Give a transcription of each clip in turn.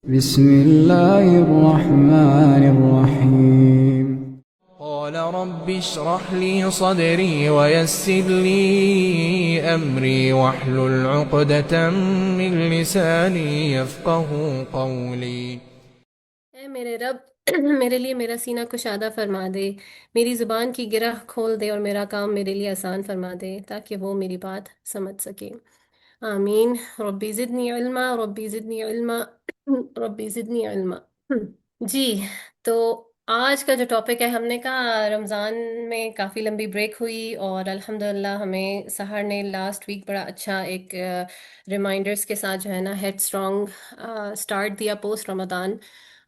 بسم الله الرحمن الرحيم. قال رب اشرح لي صدري ويسر لي أمري واحلل عقدة من لساني يفقه قولي. اے میرے رب میرے لیے میرا سینہ کشادہ فرما دے، میری زبان کی گرہ کھول دے اور میرا کام میرے لیے آسان فرما دے تاکہ وہ میری بات سمجھ سکے۔ آمین۔ ربی زدنی علما، ربی زدنی علما، ربی زدنی علما۔ جی، تو آج کا جو ٹاپک ہے، ہم نے کہا رمضان میں کافی لمبی بریک ہوئی اور الحمدللہ ہمیں سحر نے لاسٹ ویک بڑا اچھا ایک ریمائنڈرز کے ساتھ جو ہے نا ہیڈ اسٹرانگ سٹارٹ دیا پوسٹ رمضان،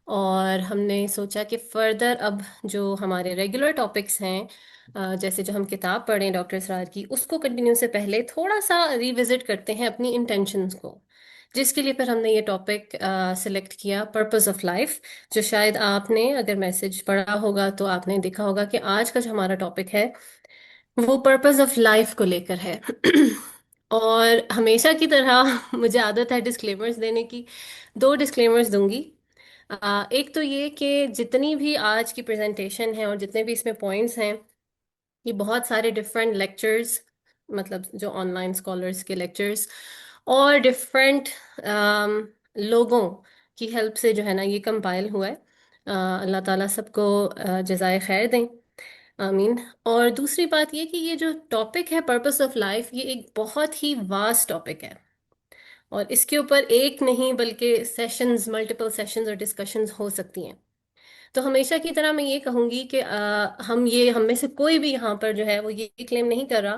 اور ہم نے سوچا کہ فردر اب جو ہمارے ریگولر ٹاپکس ہیں، جیسے جو ہم کتاب پڑھیں ڈاکٹر اسرار کی، اس کو کنٹینیو سے پہلے تھوڑا سا ریوزٹ کرتے ہیں اپنی انٹینشنز کو، جس کے لیے پھر ہم نے یہ ٹاپک سلیکٹ کیا، پرپز آف لائف، جو شاید آپ نے اگر میسج پڑھا ہوگا تو آپ نے دیکھا ہوگا کہ آج کا جو ہمارا ٹاپک ہے وہ پرپز آف لائف کو لے کر ہے۔ اور ہمیشہ کی طرح مجھے عادت ہے ڈسکلیمرز دینے کی، دو ڈسکلیمرز دوں گی۔ ایک تو یہ کہ جتنی بھی آج کی پریزنٹیشن ہے اور جتنے بھی اس میں پوائنٹس ہیں، یہ بہت سارے ڈفرینٹ لیکچرز، مطلب جو آن لائن اسکالرس کے لیکچرز اور ڈفرینٹ لوگوں کی ہیلپ سے جو ہے نا یہ کمپائل ہوا ہے۔ اللہ تعالیٰ سب کو جزائے خیر دیں، آمین۔ اور دوسری بات یہ کہ یہ جو ٹاپک ہے پرپس آف لائف، یہ ایک بہت ہی واسٹ ٹاپک ہے، اور اس کے اوپر ایک نہیں بلکہ سیشنز، ملٹیپل سیشنز اور ڈسکشنز ہو سکتی ہیں۔ تو ہمیشہ کی طرح میں یہ کہوں گی کہ ہم میں سے کوئی بھی یہاں پر جو ہے وہ یہ کلیم نہیں کر رہا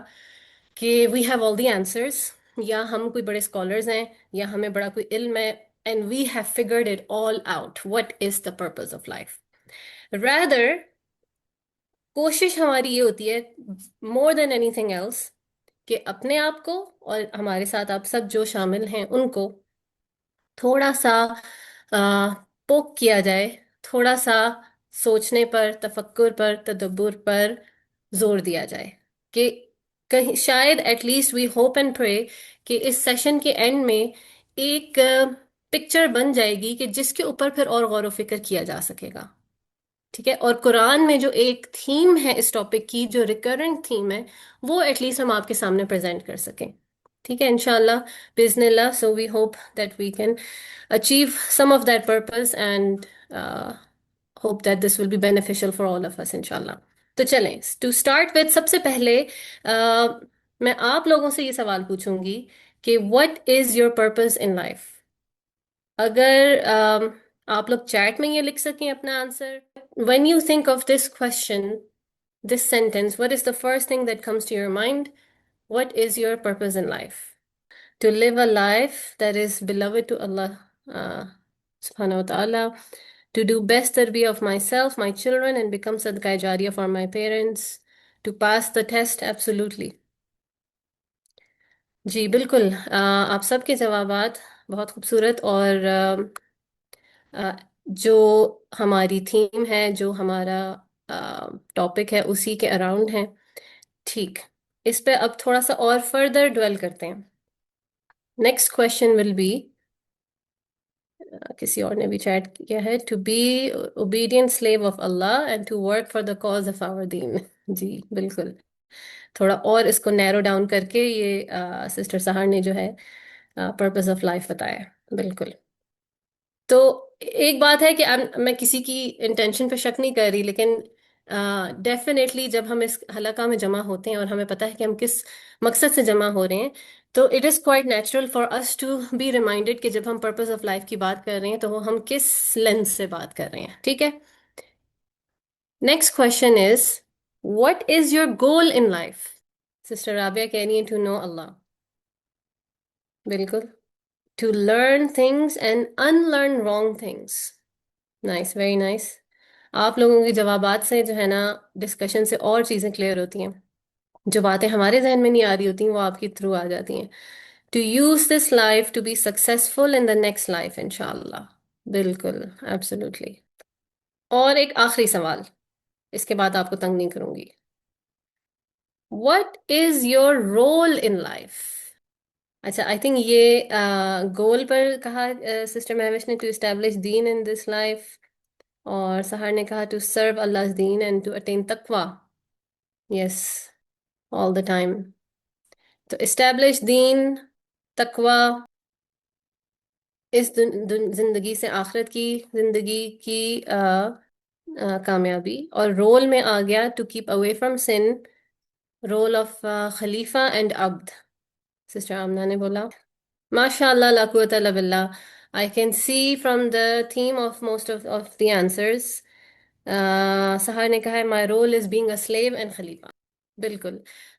کہ we have all the answers, یا ہم کوئی بڑے اسکالرز ہیں، یا ہمیں بڑا کوئی علم ہے، and we have figured it all out what is the purpose of life. rather کوشش ہماری یہ ہوتی ہے مور دین اینی تھنگ ایلس کہ اپنے آپ کو اور ہمارے ساتھ آپ سب جو شامل ہیں ان کو تھوڑا سا پوک کیا جائے، تھوڑا سا سوچنے پر، تفکر پر، تدبر پر زور دیا جائے، کہ کہیں شاید at least we hope and pray کہ اس سیشن کے اینڈ میں ایک پکچر بن جائے گی کہ جس کے اوپر پھر اور غور و فکر کیا جا سکے گا، ٹھیک ہے؟ اور قرآن میں جو ایک تھیم ہے اس ٹاپک کی، جو ریکرنٹ تھیم ہے، وہ ایٹ لیسٹ ہم آپ کے سامنے پریزنٹ کر سکیں، ٹھیک ہے انشاءاللہ بِإِذْنِ اللہ۔ So we hope that we can achieve some of that purpose and hope that this will be beneficial for all of us انشاءاللہ۔ تو چلیں to start with، سب سے پہلے میں آپ لوگوں سے یہ سوال پوچھوں گی کہ what is your purpose in life؟ اگر آپ لوگ چیٹ میں یہ لکھ سکیں اپنا answer. when you think of this question، this sentence، what is the first thing that comes to your mind؟ what is your purpose in life؟ to live a life that is beloved to Allah subhanahu wa ta'ala, to do best tarbiyah of myself, my children, and become sadaqah jariyah for my parents, to pass the test، absolutely۔ جی بالکل، آپ سب کے جوابات بہت خوبصورت، اور جو ہماری theme ہے، جو ہمارا ٹاپک ہے، اسی کے اراؤنڈ ہیں، ٹھیک۔ اس پہ اب تھوڑا سا اور فردر ڈویل کرتے ہیں۔ نیکسٹ کوشچن ول بی، کسی اور نے بھی چیٹ کیا ہے، to be obedient slave of Allah and to work for the cause of our deen. جی بالکل، تھوڑا اور اس کو نیرو ڈاؤن کر کے یہ سسٹر سہار نے جو ہے پرپز آف لائف بتایا، بالکل۔ تو ایک بات ہے کہ میں کسی کی انٹینشن پہ شک نہیں کر رہی، لیکن ڈیفینیٹلی جب ہم اس حلقہ میں جمع ہوتے ہیں اور ہمیں پتہ ہے کہ ہم کس مقصد سے جمع ہو رہے ہیں، تو it is quite natural for us to be reminded کہ جب ہم پرپز آف لائف کی بات کر رہے ہیں تو وہ ہم کس لینس سے بات کر رہے ہیں، ٹھیک ہے؟ Next question is what is your goal in life? Sister Rabia کہہ رہی ہیں ٹو نو اللہ، بالکل۔ To learn things and unlearn wrong things, nice, very nice. آپ لوگوں کے جوابات سے جو ہے نا ڈسکشن سے اور چیزیں کلیئر ہوتی ہیں، جو باتیں ہمارے ذہن میں نہیں آ رہی ہوتی ہیں وہ آپ کے تھرو آ جاتی ہیں۔ To use this life to be successful in the next life انشاءاللہ، بالکل، ایبسولوٹلی۔ اور ایک آخری سوال، اس کے بعد آپ کو تنگ نہیں کروں گی۔ What is your role in life؟ اچھا، آئی تھنک یہ گول پر کہا سسٹر مہوش نے، ٹو اسٹیبلش دین ان دس لائف، اور سہار نے کہا ٹو سرو اللہ دین اینڈ ٹو اٹین تقوی. Yes, all the time. تو اسٹیبلش دین، تقوی، اس زندگی سے آخرت کی زندگی کی کامیابی. اور رول میں آ گیا to keep away from sin, role of خلیفہ اینڈ عبد. سسٹر آمنہ نے بولا ماشاء اللہ لا قوت الا باللہ. I can see from the theme of most of the answers. سہار نے کہا ہے my role is being a slave and خلیفہ. بالکل.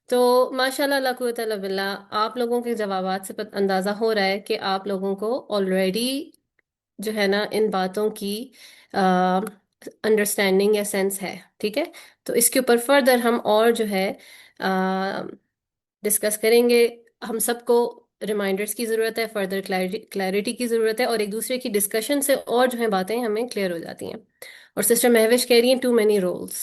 تو ماشاء اللہ لا قوت الا باللہ، آپ لوگوں کے جوابات سے اندازہ ہو رہا ہے کہ آپ لوگوں کو آلریڈی جو ہے نا ان باتوں کی انڈرسٹینڈنگ یا سینس ہے. ٹھیک ہے، تو اس کے اوپر فردر ہم اور جو ہے ڈسکس کریں گے. ہم سب کو ریمائنڈرز کی ضرورت ہے، فردر کلیئرٹی کی ضرورت ہے، اور ایک دوسرے کی ڈسکشن سے اور جو ہے باتیں ہمیں کلیئر ہو جاتی ہیں. اور سسٹر مہوش کہہ رہی ہیں ٹو مینی رولس.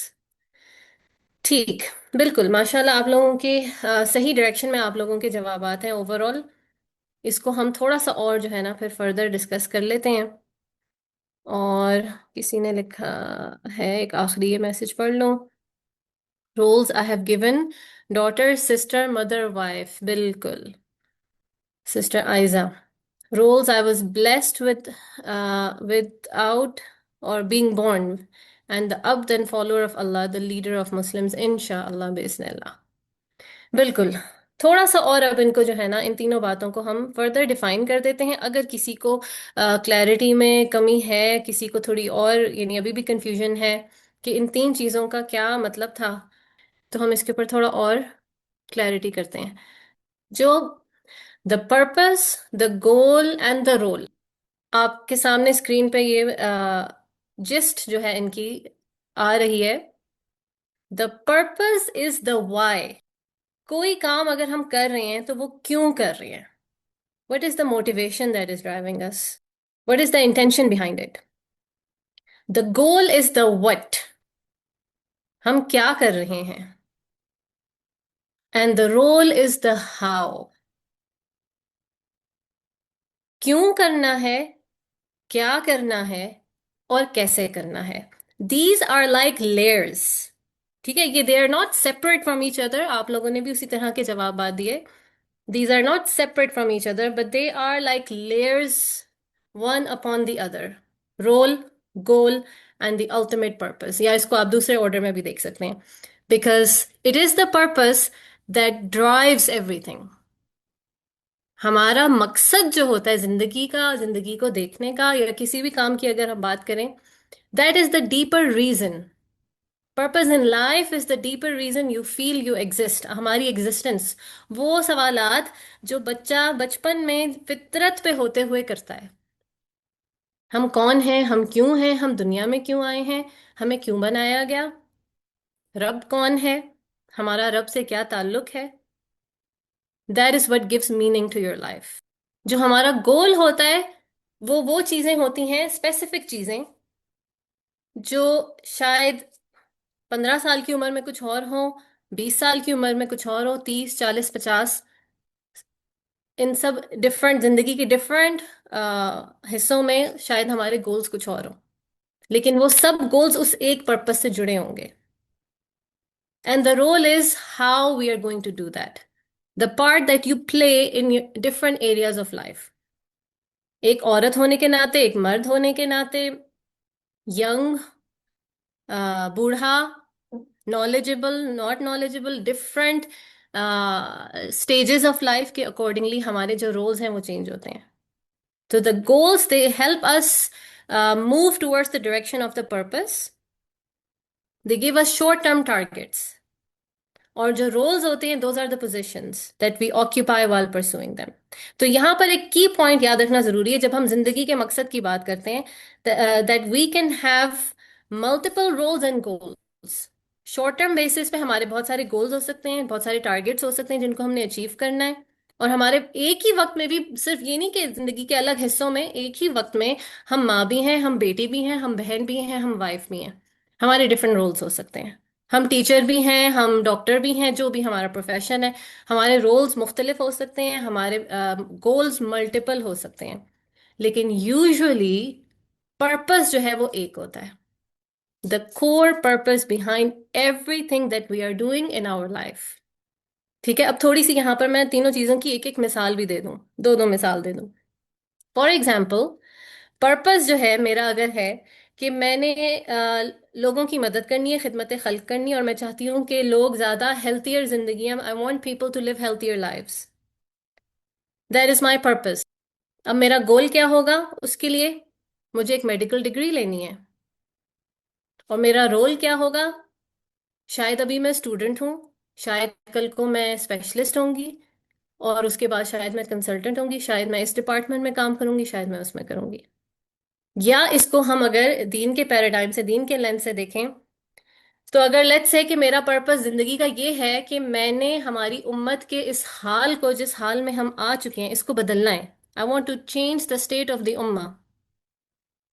ٹھیک، بالکل ماشاء اللہ آپ لوگوں کے صحیح ڈائریکشن میں آپ لوگوں کے جوابات ہیں اوور آل. اس کو ہم تھوڑا سا اور جو ہے نا پھر فردر ڈسکس کر لیتے ہیں. اور کسی نے لکھا ہے ایک آخری یہ میسج پڑھ لوں. Roles I have given daughter sister mother wife. بالکل sister Aiza. roles I was blessed without or being born, and the abd and follower of Allah, the leader of Muslims, inshallah بإذن اللہ. بالکل. تھوڑا سا اور اب ان کو جو ہے نا ان تینوں باتوں کو ہم فردر ڈیفائن کر دیتے ہیں. اگر کسی کو کلیئرٹی میں کمی ہے، کسی کو تھوڑی اور یعنی ابھی بھی کنفیوژن ہے کہ ان تین چیزوں کا کیا مطلب تھا، تو ہم اس کے اوپر تھوڑا اور کلیئرٹی کرتے ہیں. جو the purpose, the goal and the role، آپ کے سامنے اسکرین پہ یہ جسٹ جو ہے ان کی آ رہی ہے. the purpose is the why. کوئی کام اگر ہم کر رہے ہیں تو وہ کیوں کر رہے ہیں. what is the motivation that is driving us? what is the intention behind it? the goal is the what، ہم کیا کر رہے ہیں. and the role is the how، کیوں کرنا ہے، کیا کرنا ہے، اور کیسے کرنا ہے. These are like layers. ٹھیک ہے، یہ they are not separate from each other. آپ لوگوں نے بھی اسی طرح کے جوابات دیے. These are not separate from each other but they are like layers one upon the other. Role, goal and the ultimate purpose. یا اس کو آپ دوسرے آرڈر میں بھی دیکھ سکتے ہیں. Because it is the purpose that drives every thing. ہمارا مقصد جو ہوتا ہے زندگی کا، زندگی کو دیکھنے کا، یا کسی بھی کام کی اگر ہم بات کریں، that is the deeper reason. Purpose in life is the deeper reason you feel you exist. ہماری ایگزسٹنس، وہ سوالات جو بچہ بچپن میں فطرت پہ ہوتے ہوئے کرتا ہے. ہم کون ہیں، ہم کیوں ہیں، ہم دنیا میں کیوں آئے ہیں، ہمیں کیوں بنایا گیا، رب کون ہے، ہمارا رب سے کیا تعلق ہے. That is what gives meaning to your life. جو ہمارا گول ہوتا ہے وہ چیزیں ہوتی ہیں، اسپیسیفک چیزیں، جو شاید 15 سال کی عمر میں کچھ اور ہوں، 20 سال کی عمر میں کچھ اور ہو، 30 40 50. ان سب ڈفرینٹ زندگی کی ڈفرینٹ حصوں میں شاید ہمارے گولز کچھ اور ہوں، لیکن وہ سب گولز اس ایک پرپس سے جڑے ہوں گے. And the role is how we are going to do that. the part that you play in different areas of life. ایک عورت ہونے کے ناطے، ایک مرد ہونے کے ناطے، ینگ، بوڑھا، knowledgeable، not knowledgeable، different stages of life کے accordingly ہمارے جو roles ہیں وہ change ہوتے ہیں. So the goals, they help us move towards the direction of the purpose. They give us short-term targets. اور جو رولز ہوتے ہیں those are the positions that we occupy while pursuing them. تو یہاں پر ایک کی پوائنٹ یاد رکھنا ضروری ہے جب ہم زندگی کے مقصد کی بات کرتے ہیں، that we can have multiple roles and goals. Short term basis پہ ہمارے بہت سارے گولز ہو سکتے ہیں، بہت سارے ٹارگیٹس ہو سکتے ہیں جن کو ہم نے اچیو کرنا ہے. اور ہمارے ایک ہی وقت میں بھی، صرف یہ نہیں کہ زندگی کے الگ حصوں میں، ایک ہی وقت میں ہم ماں بھی ہیں، ہم بیٹی بھی ہیں، ہم بہن بھی ہیں، ہم وائف بھی ہیں. ہمارے ڈفرینٹ رولز ہو سکتے ہیں. ہم ٹیچر بھی ہیں، ہم ڈاکٹر بھی ہیں، جو بھی ہمارا پروفیشن ہے، ہمارے رولز مختلف ہو سکتے ہیں، ہمارے گولز ملٹیپل ہو سکتے ہیں، لیکن یوزلی پرپس جو ہے وہ ایک ہوتا ہے. The core purpose behind everything that we are doing in our life. ٹھیک ہے، اب تھوڑی سی یہاں پر میں تینوں چیزوں کی ایک ایک مثال بھی دے دوں، دو دو مثال دے دوں. فار ایگزامپل، پرپس جو ہے میرا اگر ہے کہ میں نے لوگوں کی مدد کرنی ہے، خدمت خلق کرنی ہے، اور میں چاہتی ہوں کہ لوگ زیادہ ہیلتھیئر زندگیاں، I want people to live healthier lifes, that is my purpose. اب میرا گول کیا ہوگا اس کے لیے؟ مجھے ایک میڈیکل ڈگری لینی ہے. اور میرا رول کیا ہوگا؟ شاید ابھی میں اسٹوڈنٹ ہوں، شاید کل کو میں اسپیشلسٹ ہوں گی، اور اس کے بعد شاید میں کنسلٹنٹ ہوں گی، شاید میں اس ڈپارٹمنٹ میں کام کروں گی، شاید میں اس میں کروں گی. یا اس کو ہم اگر دین کے پیراڈائم سے، دین کے لینس سے دیکھیں، تو اگر لیٹس سے کہ میرا پرپس زندگی کا یہ ہے کہ میں نے ہماری امت کے اس حال کو، جس حال میں ہم آ چکے ہیں، اس کو بدلنا ہے. I want to change the state of the ummah.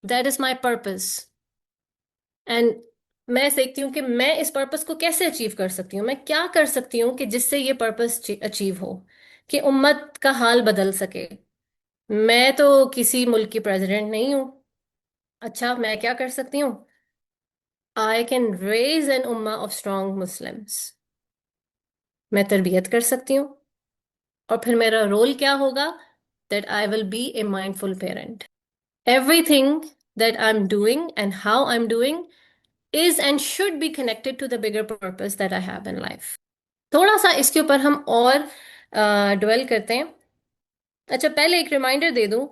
That is my purpose. And میں دیکھتی ہوں کہ میں اس پرپس کو کیسے اچیو کر سکتی ہوں، میں کیا کر سکتی ہوں کہ جس سے یہ پرپس اچیو ہو، کہ امت کا حال بدل سکے. میں تو کسی ملک کی پریزیڈنٹ نہیں ہوں. اچھا، میں کیا کر سکتی ہوں؟ آئی کین ریز این اما آف اسٹرانگ مسلمس. میں تربیت کر سکتی ہوں. اور پھر میرا رول کیا ہوگا؟ That I will be a mindful parent. Everything that I am doing and how I am doing is and should be connected to the bigger purpose that I have in life. تھوڑا سا اس کے اوپر ہم اور dwell کرتے ہیں. اچھا، پہلے ایک ریمائنڈر دے دوں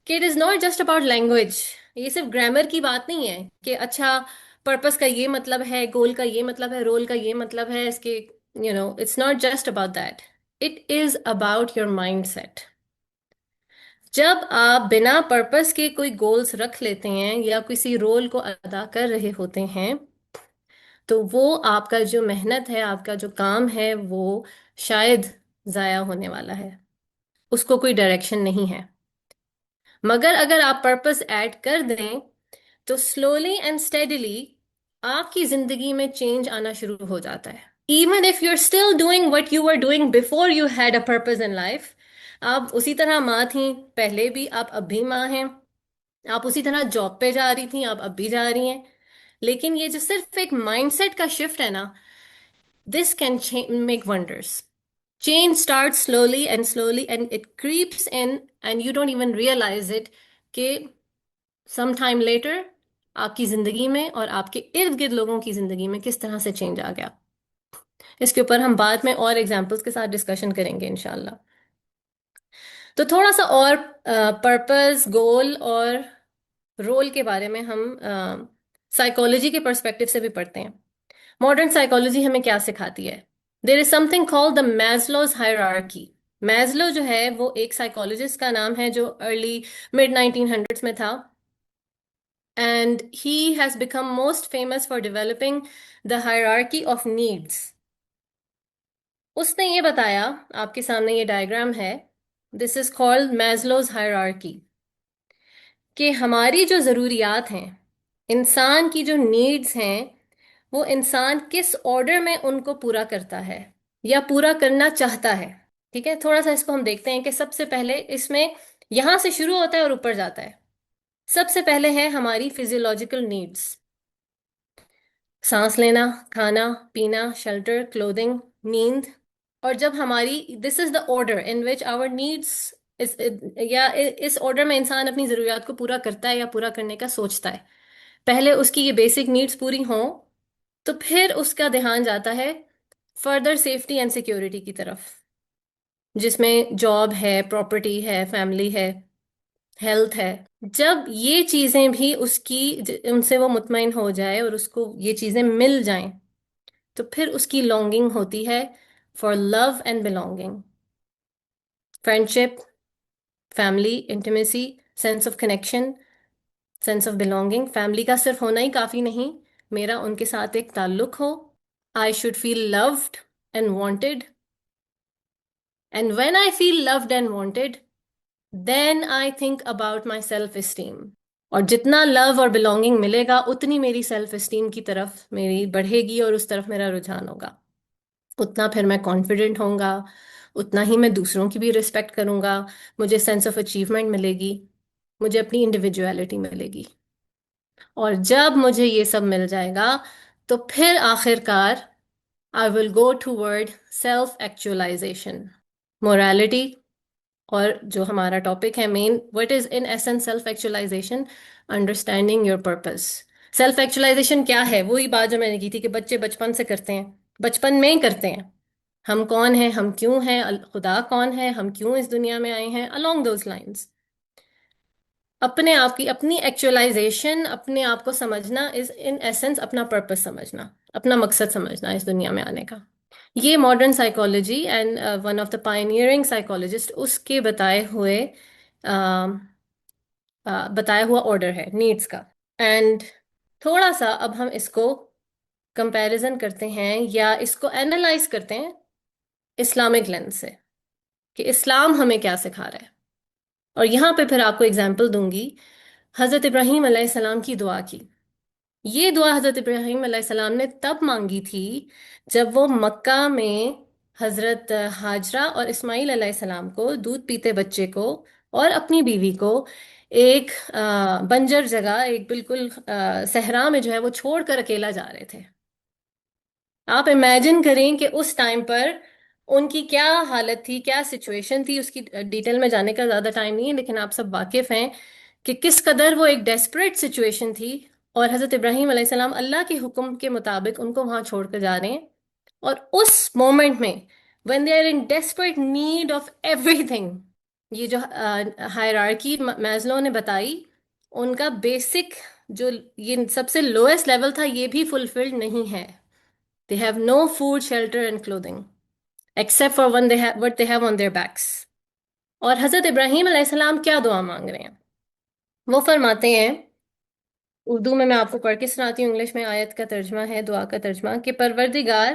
کہ it is not just about language. یہ صرف گرامر کی بات نہیں ہے کہ اچھا پرپس کا یہ مطلب ہے، گول کا یہ مطلب ہے، رول کا یہ مطلب ہے، اس کے it's not just about that. It is about your mindset. جب آپ بنا پرپس کے کوئی گولز رکھ لیتے ہیں یا کسی رول کو ادا کر رہے ہوتے ہیں، تو وہ آپ کا جو محنت ہے، آپ کا جو کام ہے، وہ شاید ضائع ہونے والا ہے، اس کو کوئی ڈائریکشن نہیں ہے. مگر اگر آپ پرپس ایڈ کر دیں تو سلولی اینڈ اسٹیڈیلی آپ کی زندگی میں چینج آنا شروع ہو جاتا ہے. Even if you are still doing what you are doing before you had a purpose in life. آپ اسی طرح ماں تھیں پہلے بھی، آپ اب بھی ماں ہیں. آپ اسی طرح جاب پہ جا رہی تھیں، آپ اب بھی جا رہی ہیں. لیکن یہ جو صرف ایک مائنڈ سیٹ کا شفٹ ہے نا، this can make wonders. Change starts slowly and it creeps in and you don't even realize it کہ some time later آپ کی زندگی میں اور آپ کے ارد گرد لوگوں کی زندگی میں کس طرح سے چینج آ گیا. اس کے اوپر ہم بعد میں اور ایگزامپلس کے ساتھ ڈسکشن کریں گے انشاءاللہ. تو تھوڑا سا اور پرپز، گول اور رول کے بارے میں ہم سائیکالوجی کے پرسپیکٹو سے بھی پڑھتے ہیں. ماڈرن سائیکالوجی ہمیں کیا سکھاتی ہے؟ There is some thing call the Maslow's hierarchy. Maslow جو ہے وہ ایک سائیکالوجسٹ کا نام ہے جو ارلی مڈ 1900s میں تھا. And he has become most famous for developing the hierarchy of needs. اس نے یہ بتایا، آپ کے سامنے یہ ڈائیگرام ہے، this is called Maslow's hierarchy, کہ ہماری جو ضروریات ہیں، انسان کی جو نیڈز ہیں، وہ انسان کس آرڈر میں ان کو پورا کرتا ہے یا پورا کرنا چاہتا ہے. ٹھیک ہے، تھوڑا سا اس کو ہم دیکھتے ہیں کہ سب سے پہلے اس میں یہاں سے شروع ہوتا ہے اور اوپر جاتا ہے. سب سے پہلے ہے ہماری فزیولوجیکل نیڈز، سانس لینا، کھانا پینا، شیلٹر، کلودنگ، نیند. اور جب ہماری دس از the order in which our needs, یا اس آرڈر میں انسان اپنی ضروریات کو پورا کرتا ہے یا پورا کرنے کا سوچتا ہے. پہلے اس کی یہ بیسک نیڈز پوری ہوں تو پھر اس کا دھیان جاتا ہے فردر سیفٹی اینڈ سیکیورٹی کی طرف، جس میں جاب ہے، پراپرٹی ہے، فیملی ہے، ہیلتھ ہے. جب یہ چیزیں بھی اس کی ان سے وہ مطمئن ہو جائے اور اس کو یہ چیزیں مل جائیں، تو پھر اس کی لانگنگ ہوتی ہے for love and belonging, friendship, family, intimacy, sense of connection, sense of belonging. Family کا صرف ہونا ہی کافی نہیں، میرا ان کے ساتھ ایک تعلق ہو. I should feel loved and wanted. And when I feel loved and wanted, then I think about my self-esteem. اور جتنا لو اور بلونگنگ ملے گا اتنی میری سیلف اسٹیم کی طرف میری بڑھے گی اور اس طرف میرا رجحان ہوگا، اتنا پھر میں کانفیڈنٹ ہوں گا، اتنا ہی میں دوسروں کی بھی رسپیکٹ کروں گا، مجھے سینس آف اچیومنٹ ملے گی، مجھے اپنی انڈیویجویلٹی ملے گی۔ اور جب مجھے یہ سب مل جائے گا تو پھر آخر کار I will go toward self actualization، morality، اور جو ہمارا ٹاپک ہے مین، what is in essence self actualization، understanding your purpose۔ Self actualisation کیا ہے؟ وہی بات جو میں نے کی تھی کہ بچے بچپن سے کرتے ہیں، بچپن میں ہی کرتے ہیں، ہم کون ہیں، ہم کیوں ہیں، خدا کون ہے، ہم کیوں اس دنیا میں آئے ہیں، along those lines۔ اپنے آپ کی اپنی ایکچولائزیشن، اپنے آپ کو سمجھنا از ان ایسنس اپنا پرپس سمجھنا، اپنا مقصد سمجھنا اس دنیا میں آنے کا۔ یہ modern psychology and one of the pioneering psychologist اس کے بتایا ہوا آرڈر ہے نیڈس کا۔ اینڈ تھوڑا سا اب ہم اس کو کمپیریزن کرتے ہیں یا اس کو اینالائز کرتے ہیں اسلامک لینس سے، کہ اسلام ہمیں کیا سکھا رہا ہے۔ اور یہاں پہ پھر آپ کو اگزامپل دوں گی حضرت ابراہیم علیہ السلام کی دعا کی۔ یہ دعا حضرت ابراہیم علیہ السلام نے تب مانگی تھی جب وہ مکہ میں حضرت ہاجرہ اور اسماعیل علیہ السلام کو، دودھ پیتے بچے کو اور اپنی بیوی کو ایک بنجر جگہ، ایک بالکل صحرا میں جو ہے وہ چھوڑ کر اکیلا جا رہے تھے۔ آپ امیجن کریں کہ اس ٹائم پر ان کی کیا حالت تھی، کیا سچویشن تھی، اس کی ڈیٹیل میں جانے کا زیادہ ٹائم نہیں ہے، لیکن آپ سب واقف ہیں کہ کس قدر وہ ایک ڈیسپریٹ سچویشن تھی، اور حضرت ابراہیم علیہ السلام اللہ کے حکم کے مطابق ان کو وہاں چھوڑ کر جا رہے ہیں۔ اور اس مومنٹ میں when they are in desperate need of everything، یہ جو ہائرارکی میزلو نے بتائی، ان کا بیسک جو یہ سب سے لوئسٹ لیول تھا یہ بھی فلفلڈ نہیں ہے۔ They have no food, shelter and clothing except for what they have on their backs۔ اور حضرت ابراہیم علیہ السلام کیا دعا مانگ رہے ہیں؟ وہ فرماتے ہیں، اردو میں آپ کو پڑھ کے سناتی ہوں، انگلش میں آیت کا ترجمہ ہے، دعا کا ترجمہ، کہ پروردگار،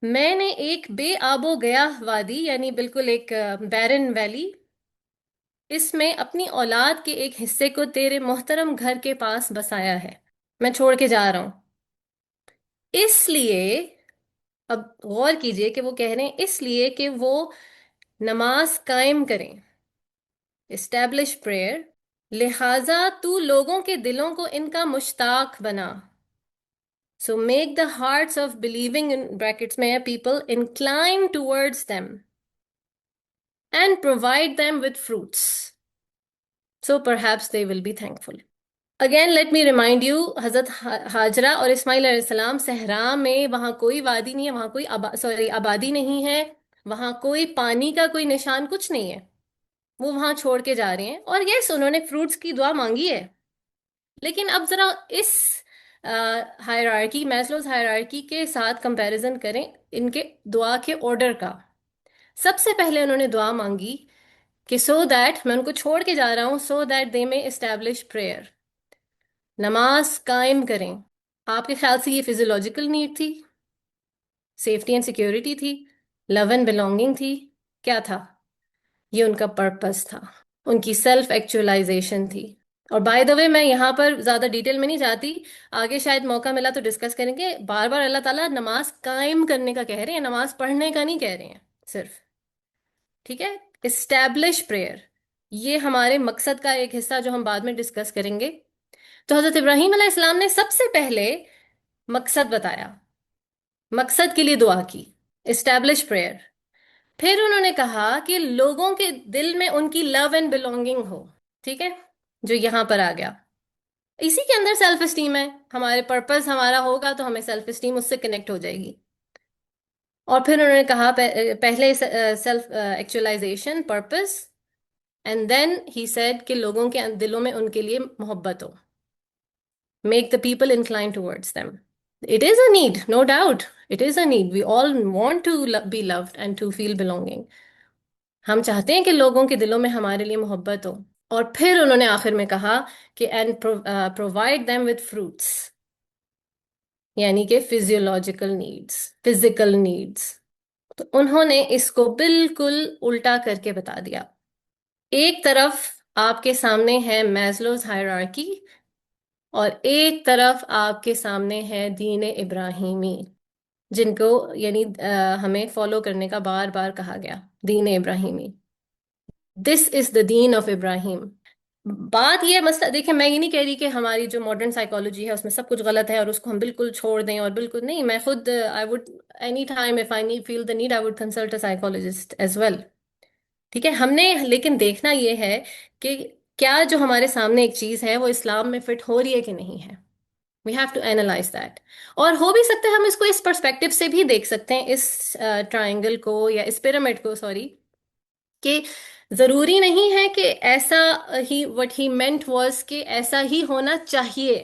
میں نے ایک بے آب و گیاہ وادی، یعنی بالکل ایک بیرن ویلی، اس میں اپنی اولاد کے ایک حصے کو تیرے محترم گھر کے پاس بسایا ہے، میں چھوڑ کے جا رہا ہوں۔ اس لیے اب غور کیجئے کہ وہ کہہ رہے ہیں اس لیے کہ وہ نماز قائم کریں، اسٹیبلش پریئر، لہٰذا تو لوگوں کے دلوں کو ان کا مشتاق بنا۔ So make the hearts of believing in brackets میں people incline towards them and provide them with fruits so perhaps they will be thankful۔ Again let me remind you، حضرت ہاجرہ اور اسماعیل علیہ السلام صحرا میں، وہاں کوئی وادی نہیں ہے، وہاں کوئی آبادی نہیں ہے، وہاں کوئی پانی کا کوئی نشان کچھ نہیں ہے، وہ وہاں چھوڑ کے جا رہے ہیں۔ اور یس انہوں نے فروٹس کی دعا مانگی ہے، لیکن اب ذرا اس ہائرارکی، میسلوز ہائرارکی کے ساتھ کمپیریزن کریں ان کے دعا کے آرڈر کا۔ سب سے پہلے انہوں نے دعا مانگی کہ سو دیٹ، میں ان کو چھوڑ کے جا رہا ہوں، سو دیٹ دے میں اسٹیبلش پریئر، نماز قائم کریں۔ آپ کے خیال سے یہ فزیولوجیکل نیڈ تھی، سیفٹی اینڈ سیکیورٹی تھی، لو اینڈ بلونگنگ تھی، کیا تھا؟ یہ ان کا پرپس تھا، ان کی سیلف ایکچولائزیشن تھی۔ اور بائی دا وے میں یہاں پر زیادہ ڈیٹیل میں نہیں جاتی، آگے شاید موقع ملا تو ڈسکس کریں گے۔ بار بار اللہ تعالیٰ نماز قائم کرنے کا کہہ رہے ہیں، نماز پڑھنے کا نہیں کہہ رہے ہیں صرف، ٹھیک ہے؟ اسٹیبلش پریئر، یہ ہمارے مقصد کا ایک حصہ جو ہم بعد میں ڈسکس کریں گے۔ تو حضرت ابراہیم علیہ السلام نے سب سے پہلے مقصد بتایا، مقصد کے لیے دعا کی، اسٹیبلش پریئر۔ پھر انہوں نے کہا کہ لوگوں کے دل میں ان کی لو اینڈ بلونگنگ ہو، ٹھیک ہے، جو یہاں پر آ گیا۔ اسی کے اندر سیلف اسٹیم ہے، ہمارے پرپس ہمارا ہوگا تو ہمیں سیلف اسٹیم اس سے کنیکٹ ہو جائے گی۔ اور پھر انہوں نے کہا پہلے self actualisation, purpose, and then he said کہ لوگوں کے دلوں میں ان کے لیے محبت ہو، make the people inclined towards them. It is a need, no doubt. It is a need. We all want to be loved and to feel belonging. ہم چاہتے ہیں کہ لوگوں کے دلوں میں ہمارے لیے محبت ہو۔ اور پھر انہوں نے آخر میں کہا کہ and provide them with fruits، یعنی کہ physiological needs، physical needs۔ تو انہوں نے اس کو بالکل الٹا کر کے بتا دیا۔ ایک طرف آپ کے سامنے ہے میزلوز ہائرارکی، اور ایک طرف آپ کے سامنے ہے دین ابراہیمی، جن کو یعنی ہمیں فالو کرنے کا بار بار کہا گیا، دین ابراہیمی. دس از دا دین آف ابراہیم. بات یہ مسئلہ دیکھیں، میں یہ نہیں کہہ رہی کہ ہماری جو ماڈرن سائیکالوجی ہے اس میں سب کچھ غلط ہے اور اس کو ہم بالکل چھوڑ دیں، اور بالکل نہیں. میں خود I would any time if I need feel the need I would consult a psychologist as well. ٹھیک ہے، ہم نے لیکن دیکھنا یہ ہے کہ کیا جو ہمارے سامنے ایک چیز ہے وہ اسلام میں فٹ ہو رہی ہے کہ نہیں ہے. We have to analyse that. اور ہو بھی سکتا ہے ہم اس کو اس پرسپیکٹو سے بھی دیکھ سکتے ہیں، اس ٹرائنگل کو یا اس پیرامڈ کو، سوری، کہ ضروری نہیں ہے کہ ایسا ہی وٹ ہی مینٹ واز کہ ایسا ہی ہونا چاہیے،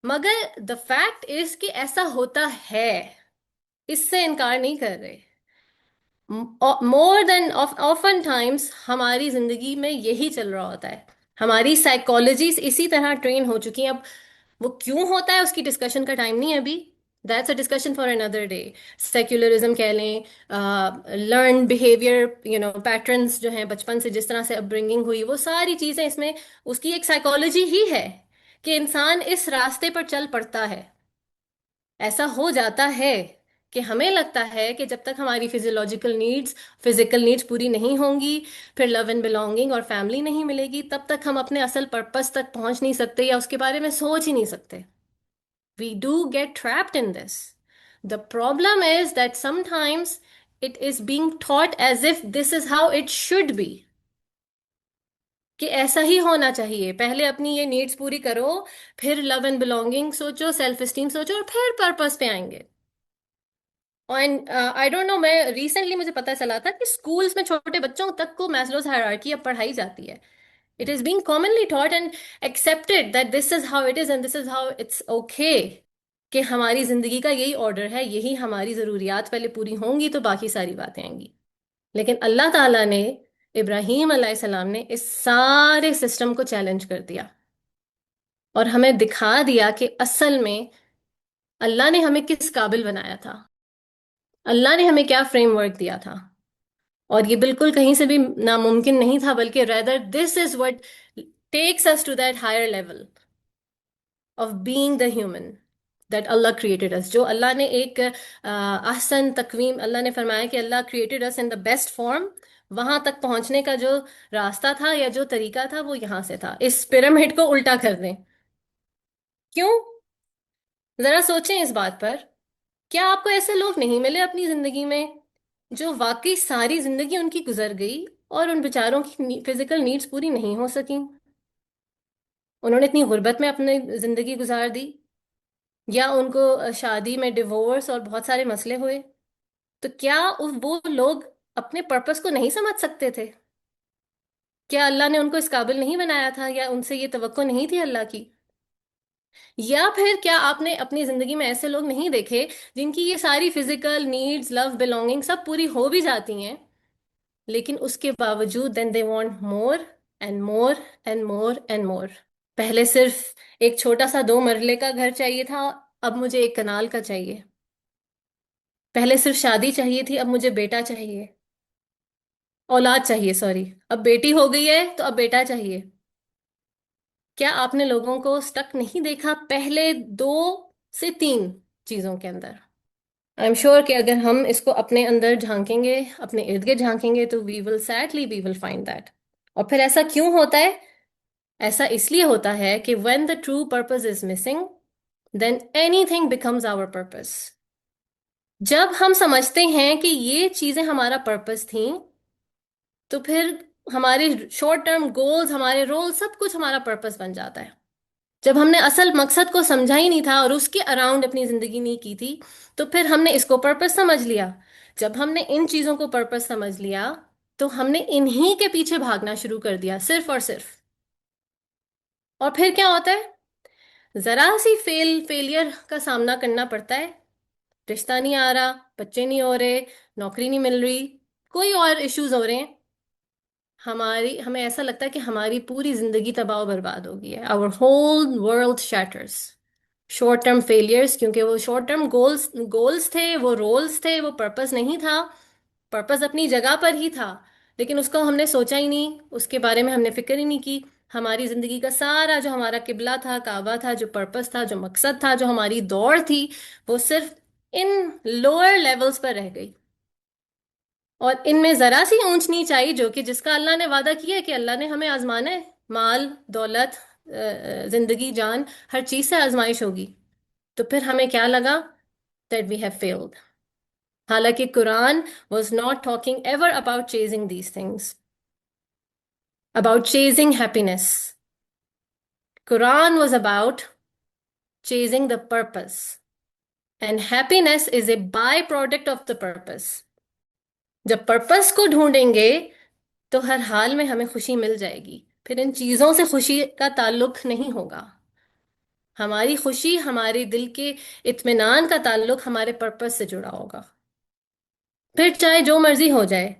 مگر دا فیکٹ از کہ ایسا ہوتا ہے، اس سے انکار نہیں کر رہے. مور دین آفن ٹائمس ہماری زندگی میں یہی چل رہا ہوتا ہے. ہماری سائیکالوجیز اسی طرح ٹرین ہو چکی ہیں. اب وہ کیوں ہوتا ہے اس کی ڈسکشن کا ٹائم نہیں ہے ابھی. That's a discussion for another day. Secularism کہہ لیں، لرن بیہیویئر پیٹرنس جو ہیں بچپن سے جس طرح سے اپ برنگنگ ہوئی، وہ ساری چیزیں اس میں اس کی ایک سائیکالوجی ہی ہے کہ انسان اس راستے پر چل پڑتا ہے. ایسا ہو جاتا ہے کہ ہمیں لگتا ہے کہ جب تک ہماری فزیکل نیڈز پوری نہیں ہوں گی، پھر لو اینڈ بلونگنگ اور فیملی نہیں ملے گی، تب تک ہم اپنے اصل پرپس تک پہنچ نہیں سکتے یا اس کے بارے میں سوچ ہی نہیں سکتے. We do get trapped in this. The problem is that sometimes it is being taught as if this is how it should be, کہ ایسا ہی ہونا چاہیے. پہلے اپنی یہ نیڈز پوری کرو، پھر لو اینڈ بلونگنگ سوچو، سیلف اسٹیم سوچو، اور پھر پرپس پہ آئیں گے. اینڈ آئی ڈونٹ نو، میں ریسنٹلی مجھے پتا چلا تھا کہ اسکولس میں چھوٹے بچوں تک کو میسلوز ہائرارکی اب پڑھائی جاتی ہے. It is being commonly taught and accepted that this is how it is and this is how it's okay, کہ ہماری زندگی کا یہی آرڈر ہے، یہی ہماری ضروریات پہلے پوری ہوں گی تو باقی ساری باتیں آئیں گی. لیکن اللہ تعالیٰ نے، ابراہیم علیہ السلام نے اس سارے سسٹم کو چیلنج کر دیا اور ہمیں دکھا دیا کہ اصل میں اللہ نے ہمیں کس قابل بنایا تھا، اللہ نے ہمیں کیا فریم ورک دیا تھا. اور یہ بالکل کہیں سے بھی ناممکن نہیں تھا، بلکہ rather this is what takes us to that higher level of being the human that Allah created us. جو اللہ نے ایک احسن تقویم، اللہ نے فرمایا کہ Allah created us in the best form. وہاں تک پہنچنے کا جو راستہ تھا یا جو طریقہ تھا وہ یہاں سے تھا. اس پیرامڈ کو الٹا کر دیں. کیوں؟ ذرا سوچیں اس بات پر. کیا آپ کو ایسے لوگ نہیں ملے اپنی زندگی میں جو واقعی ساری زندگی ان کی گزر گئی اور ان بیچاروں کی فزیکل نیڈز پوری نہیں ہو سکیں؟ انہوں نے اتنی غربت میں اپنی زندگی گزار دی، یا ان کو شادی میں ڈیورس اور بہت سارے مسئلے ہوئے. تو کیا وہ لوگ اپنے پرپس کو نہیں سمجھ سکتے تھے؟ کیا اللہ نے ان کو اس قابل نہیں بنایا تھا، یا ان سے یہ توقع نہیں تھی اللہ کی؟ یا پھر کیا آپ نے اپنی زندگی میں ایسے لوگ نہیں دیکھے جن کی یہ ساری فزیکل نیڈز، لو، بلونگنگ سب پوری ہو بھی جاتی ہیں، لیکن اس کے باوجود then they want more and more and more and more. پہلے صرف ایک چھوٹا سا 2 مرلے کا گھر چاہیے تھا، اب مجھے 1 کنال کا چاہیے. پہلے صرف شادی چاہیے تھی، اب مجھے بیٹا چاہیے، اولاد چاہیے، سوری. اب بیٹی ہو گئی ہے تو اب بیٹا چاہیے. کیا آپ نے لوگوں کو سٹک نہیں دیکھا پہلے 2 سے 3 چیزوں کے اندر؟ آئی ایم شیور کہ اگر ہم اس کو اپنے اندر جھانکیں گے، اپنے ارد گرد جھانکیں گے، تو وی ول فائنڈ دیٹ. اور پھر ایسا کیوں ہوتا ہے؟ ایسا اس لیے ہوتا ہے کہ when the true purpose is missing, then anything becomes our purpose. جب ہم سمجھتے ہیں کہ یہ چیزیں ہمارا پرپس تھیں، تو پھر ہمارے شارٹ ٹرم گولز، ہمارے رول، سب کچھ ہمارا پرپس بن جاتا ہے. جب ہم نے اصل مقصد کو سمجھا ہی نہیں تھا اور اس کے اراؤنڈ اپنی زندگی نہیں کی تھی، تو پھر ہم نے اس کو پرپس سمجھ لیا. جب ہم نے ان چیزوں کو پرپس سمجھ لیا تو ہم نے انہی کے پیچھے بھاگنا شروع کر دیا، صرف اور صرف. اور پھر کیا ہوتا ہے؟ ذرا سی فیلئر کا سامنا کرنا پڑتا ہے. رشتہ نہیں آ رہا، بچے نہیں ہو رہے، نوکری نہیں مل رہی، کوئی اور ایشوز ہو رہے ہیں، ہمیں ایسا لگتا ہے کہ ہماری پوری زندگی تباہ و برباد ہو گئی ہے. our whole world shatters. Short term failures, کیونکہ وہ شارٹ ٹرم گولز تھے، وہ رولز تھے، وہ پرپس نہیں تھا. پرپس اپنی جگہ پر ہی تھا، لیکن اس کو ہم نے سوچا ہی نہیں، اس کے بارے میں ہم نے فکر ہی نہیں کی. ہماری زندگی کا سارا جو ہمارا قبلہ تھا، کعبہ تھا، جو پرپس تھا، جو مقصد تھا، جو ہماری دوڑ تھی، وہ صرف ان لوئر لیولز پر رہ گئی. اور ان میں ذرا سی اونچ نیچ آئی، جو کہ جس کا اللہ نے وعدہ کیا ہے کہ اللہ نے ہمیں آزمانا ہے. مال، دولت، زندگی، جان، ہر چیز سے آزمائش ہوگی. تو پھر ہمیں کیا لگا؟ That we have failed. حالانکہ قرآن was not talking ever about chasing these things, about chasing happiness. Quran was about chasing the purpose, and happiness is a byproduct of the purpose. جب پرپس کو ڈھونڈیں گے تو ہر حال میں ہمیں خوشی مل جائے گی. پھر ان چیزوں سے خوشی کا تعلق نہیں ہوگا. ہماری خوشی، ہمارے دل کے اطمینان کا تعلق ہمارے پرپس سے جڑا ہوگا. پھر چاہے جو مرضی ہو جائے.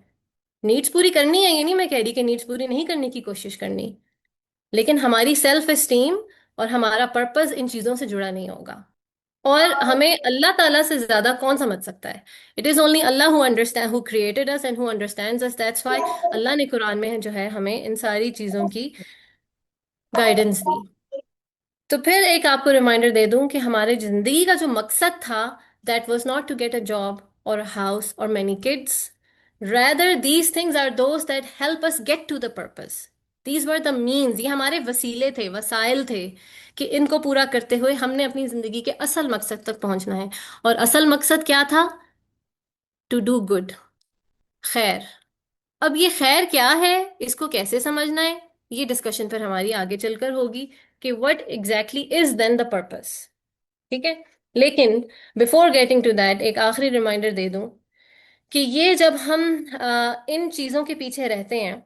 نیڈس پوری کرنی ہے، یہ نہیں میں کہہ رہی کہ نیڈس پوری نہیں کرنے کی کوشش کرنی، لیکن ہماری سیلف اسٹیم اور ہمارا پرپس ان چیزوں سے جڑا نہیں ہوگا. اور ہمیں اللہ تعالیٰ سے زیادہ کون سمجھ سکتا ہے؟ It is only Allah who understand who created us and who understands us. That's why اللہ نے قرآن میں جو ہے ہمیں ان ساری چیزوں کی گائیڈنس دی. تو پھر ایک آپ کو ریمائنڈر دے دوں کہ ہمارے زندگی کا جو مقصد تھا، that was not to get a job اور ہاؤس اور many kids. Rather these things are those that help us get to the purpose. These were the means. یہ ہمارے وسیلے تھے، وسائل تھے کہ ان کو پورا کرتے ہوئے ہم نے اپنی زندگی کے اصل مقصد تک پہنچنا ہے. اور اصل مقصد کیا تھا؟ ٹو ڈو گڈ، خیر. اب یہ خیر کیا ہے، اس کو کیسے سمجھنا ہے، یہ ڈسکشن پھر ہماری آگے چل کر ہوگی کہ what exactly is then the purpose. ٹھیک ہے. لیکن بفور گیٹنگ ٹو دیٹ ایک آخری ریمائنڈر دے دوں کہ یہ جب ہم ان چیزوں کے پیچھے رہتے ہیں،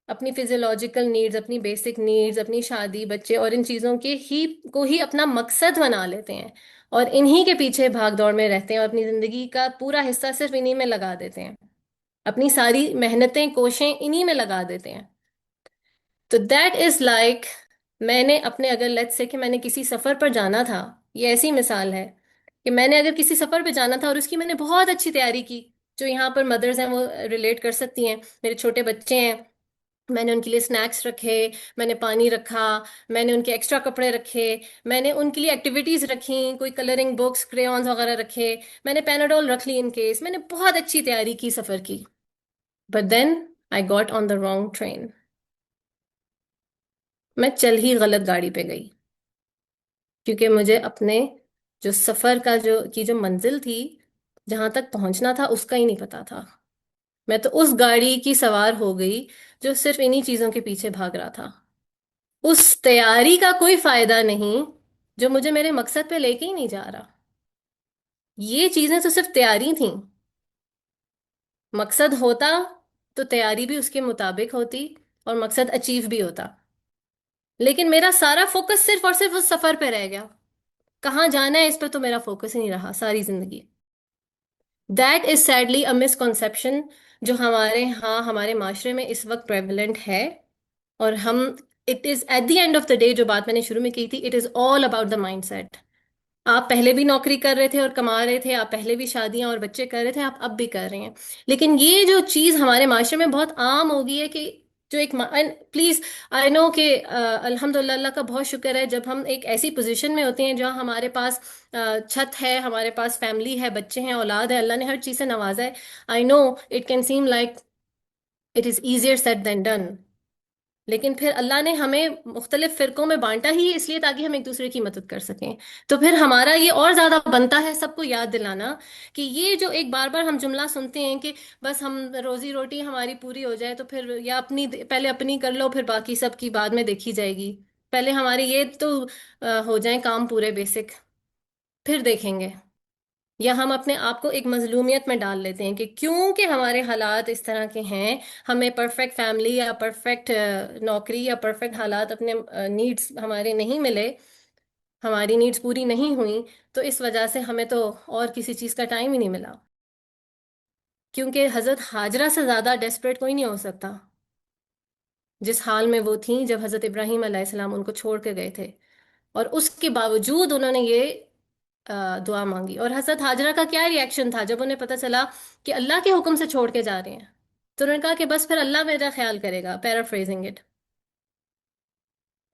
اپنی فزیولوجیکل نیڈز، اپنی بیسک نیڈز، اپنی شادی، بچے اور ان چیزوں کے ہی اپنا مقصد بنا لیتے ہیں اور انہی کے پیچھے بھاگ دوڑ میں رہتے ہیں اور اپنی زندگی کا پورا حصہ صرف انہی میں لگا دیتے ہیں، اپنی ساری محنتیں، کوشیں انہی میں لگا دیتے ہیں. تو دیٹ از لائک، میں نے اپنے، اگر لیٹ سے کہ میں نے کسی سفر پر جانا تھا، یہ ایسی مثال ہے کہ میں نے اگر کسی سفر پہ جانا تھا اور اس کی میں نے بہت اچھی تیاری کی. جو یہاں پر مدرز ہیں وہ ریلیٹ کر سکتی ہیں، میرے چھوٹے بچے ہیں، میں نے ان کے لیے سنیکس رکھے، میں نے پانی رکھا، میں نے ان کے ایکسٹرا کپڑے رکھے، میں نے ان کے لیے ایکٹیویٹیز رکھیں، کوئی کلرنگ بکس، کریونز وغیرہ رکھے، میں نے پیناڈول رکھ لی ان کیس. میں نے بہت اچھی تیاری کی سفر کی. But then I got on the wrong train. میں چل ہی غلط گاڑی پہ گئی، کیونکہ مجھے اپنے جو سفر کا جو منزل تھی، جہاں تک پہنچنا تھا، اس کا ہی نہیں پتا تھا. میں تو اس گاڑی کی سوار ہو گئی جو صرف انہی چیزوں کے پیچھے بھاگ رہا تھا. اس تیاری کا کوئی فائدہ نہیں جو مجھے میرے مقصد پہ لے کے ہی نہیں جا رہا. یہ چیزیں تو صرف تیاری تھیں. مقصد ہوتا تو تیاری بھی اس کے مطابق ہوتی اور مقصد اچیو بھی ہوتا. لیکن میرا سارا فوکس صرف اور صرف اس سفر پہ رہ گیا. کہاں جانا ہے اس پہ تو میرا فوکس ہی نہیں رہا ساری زندگی. That is sadly a misconception جو ہمارے ہاں، ہمارے معاشرے میں اس وقت پریولنٹ ہے. اور ہم، it is at the end of the day, جو بات میں نے شروع میں کی تھی، it is all about the mindset. آپ پہلے بھی نوکری کر رہے تھے اور کما رہے تھے، آپ پہلے بھی شادیاں اور بچے کر رہے تھے، آپ اب بھی کر رہے ہیں. لیکن یہ جو چیز ہمارے معاشرے میں بہت عام ہو گئی ہے کہ جو ایک، پلیز آئی نو کہ الحمد للہ، اللہ کا بہت شکر ہے، جب ہم ایک ایسی پوزیشن میں ہوتے ہیں جہاں ہمارے پاس چھت ہے، ہمارے پاس فیملی ہے، بچے ہیں، اولاد ہے، اللہ نے ہر چیز سے نوازا ہے. I know it can seem like it is easier said than done. لیکن پھر اللہ نے ہمیں مختلف فرقوں میں بانٹا ہی اس لیے تاکہ ہم ایک دوسرے کی مدد کر سکیں. تو پھر ہمارا یہ اور زیادہ بنتا ہے سب کو یاد دلانا کہ یہ جو ایک بار بار ہم جملہ سنتے ہیں کہ بس ہم روزی روٹی ہماری پوری ہو جائے تو پھر، یا اپنی پہلے اپنی کر لو پھر باقی سب کی بعد میں دیکھی جائے گی. پہلے ہمارے یہ تو ہو جائیں کام پورے بیسک، پھر دیکھیں گے. یا ہم اپنے آپ کو ایک مظلومیت میں ڈال لیتے ہیں کہ کیونکہ ہمارے حالات اس طرح کے ہیں، ہمیں پرفیکٹ فیملی یا پرفیکٹ نوکری یا پرفیکٹ حالات، اپنے نیڈز ہمارے نہیں ملے، ہماری نیڈز پوری نہیں ہوئیں، تو اس وجہ سے ہمیں تو اور کسی چیز کا ٹائم ہی نہیں ملا. کیونکہ حضرت ہاجرہ سے زیادہ ڈیسپریٹ کوئی نہیں ہو سکتا جس حال میں وہ تھیں جب حضرت ابراہیم علیہ السلام ان کو چھوڑ کے گئے تھے، اور اس کے باوجود انہوں نے یہ دعا مانگی. اور حضرت ہاجرہ کا کیا ریئیکشن تھا جب انہیں پتہ چلا کہ اللہ کے حکم سے چھوڑ کے جا رہے ہیں؟ تو انہوں نے کہا کہ بس پھر اللہ میرا خیال کرے گا، پیرافریزنگ اٹ.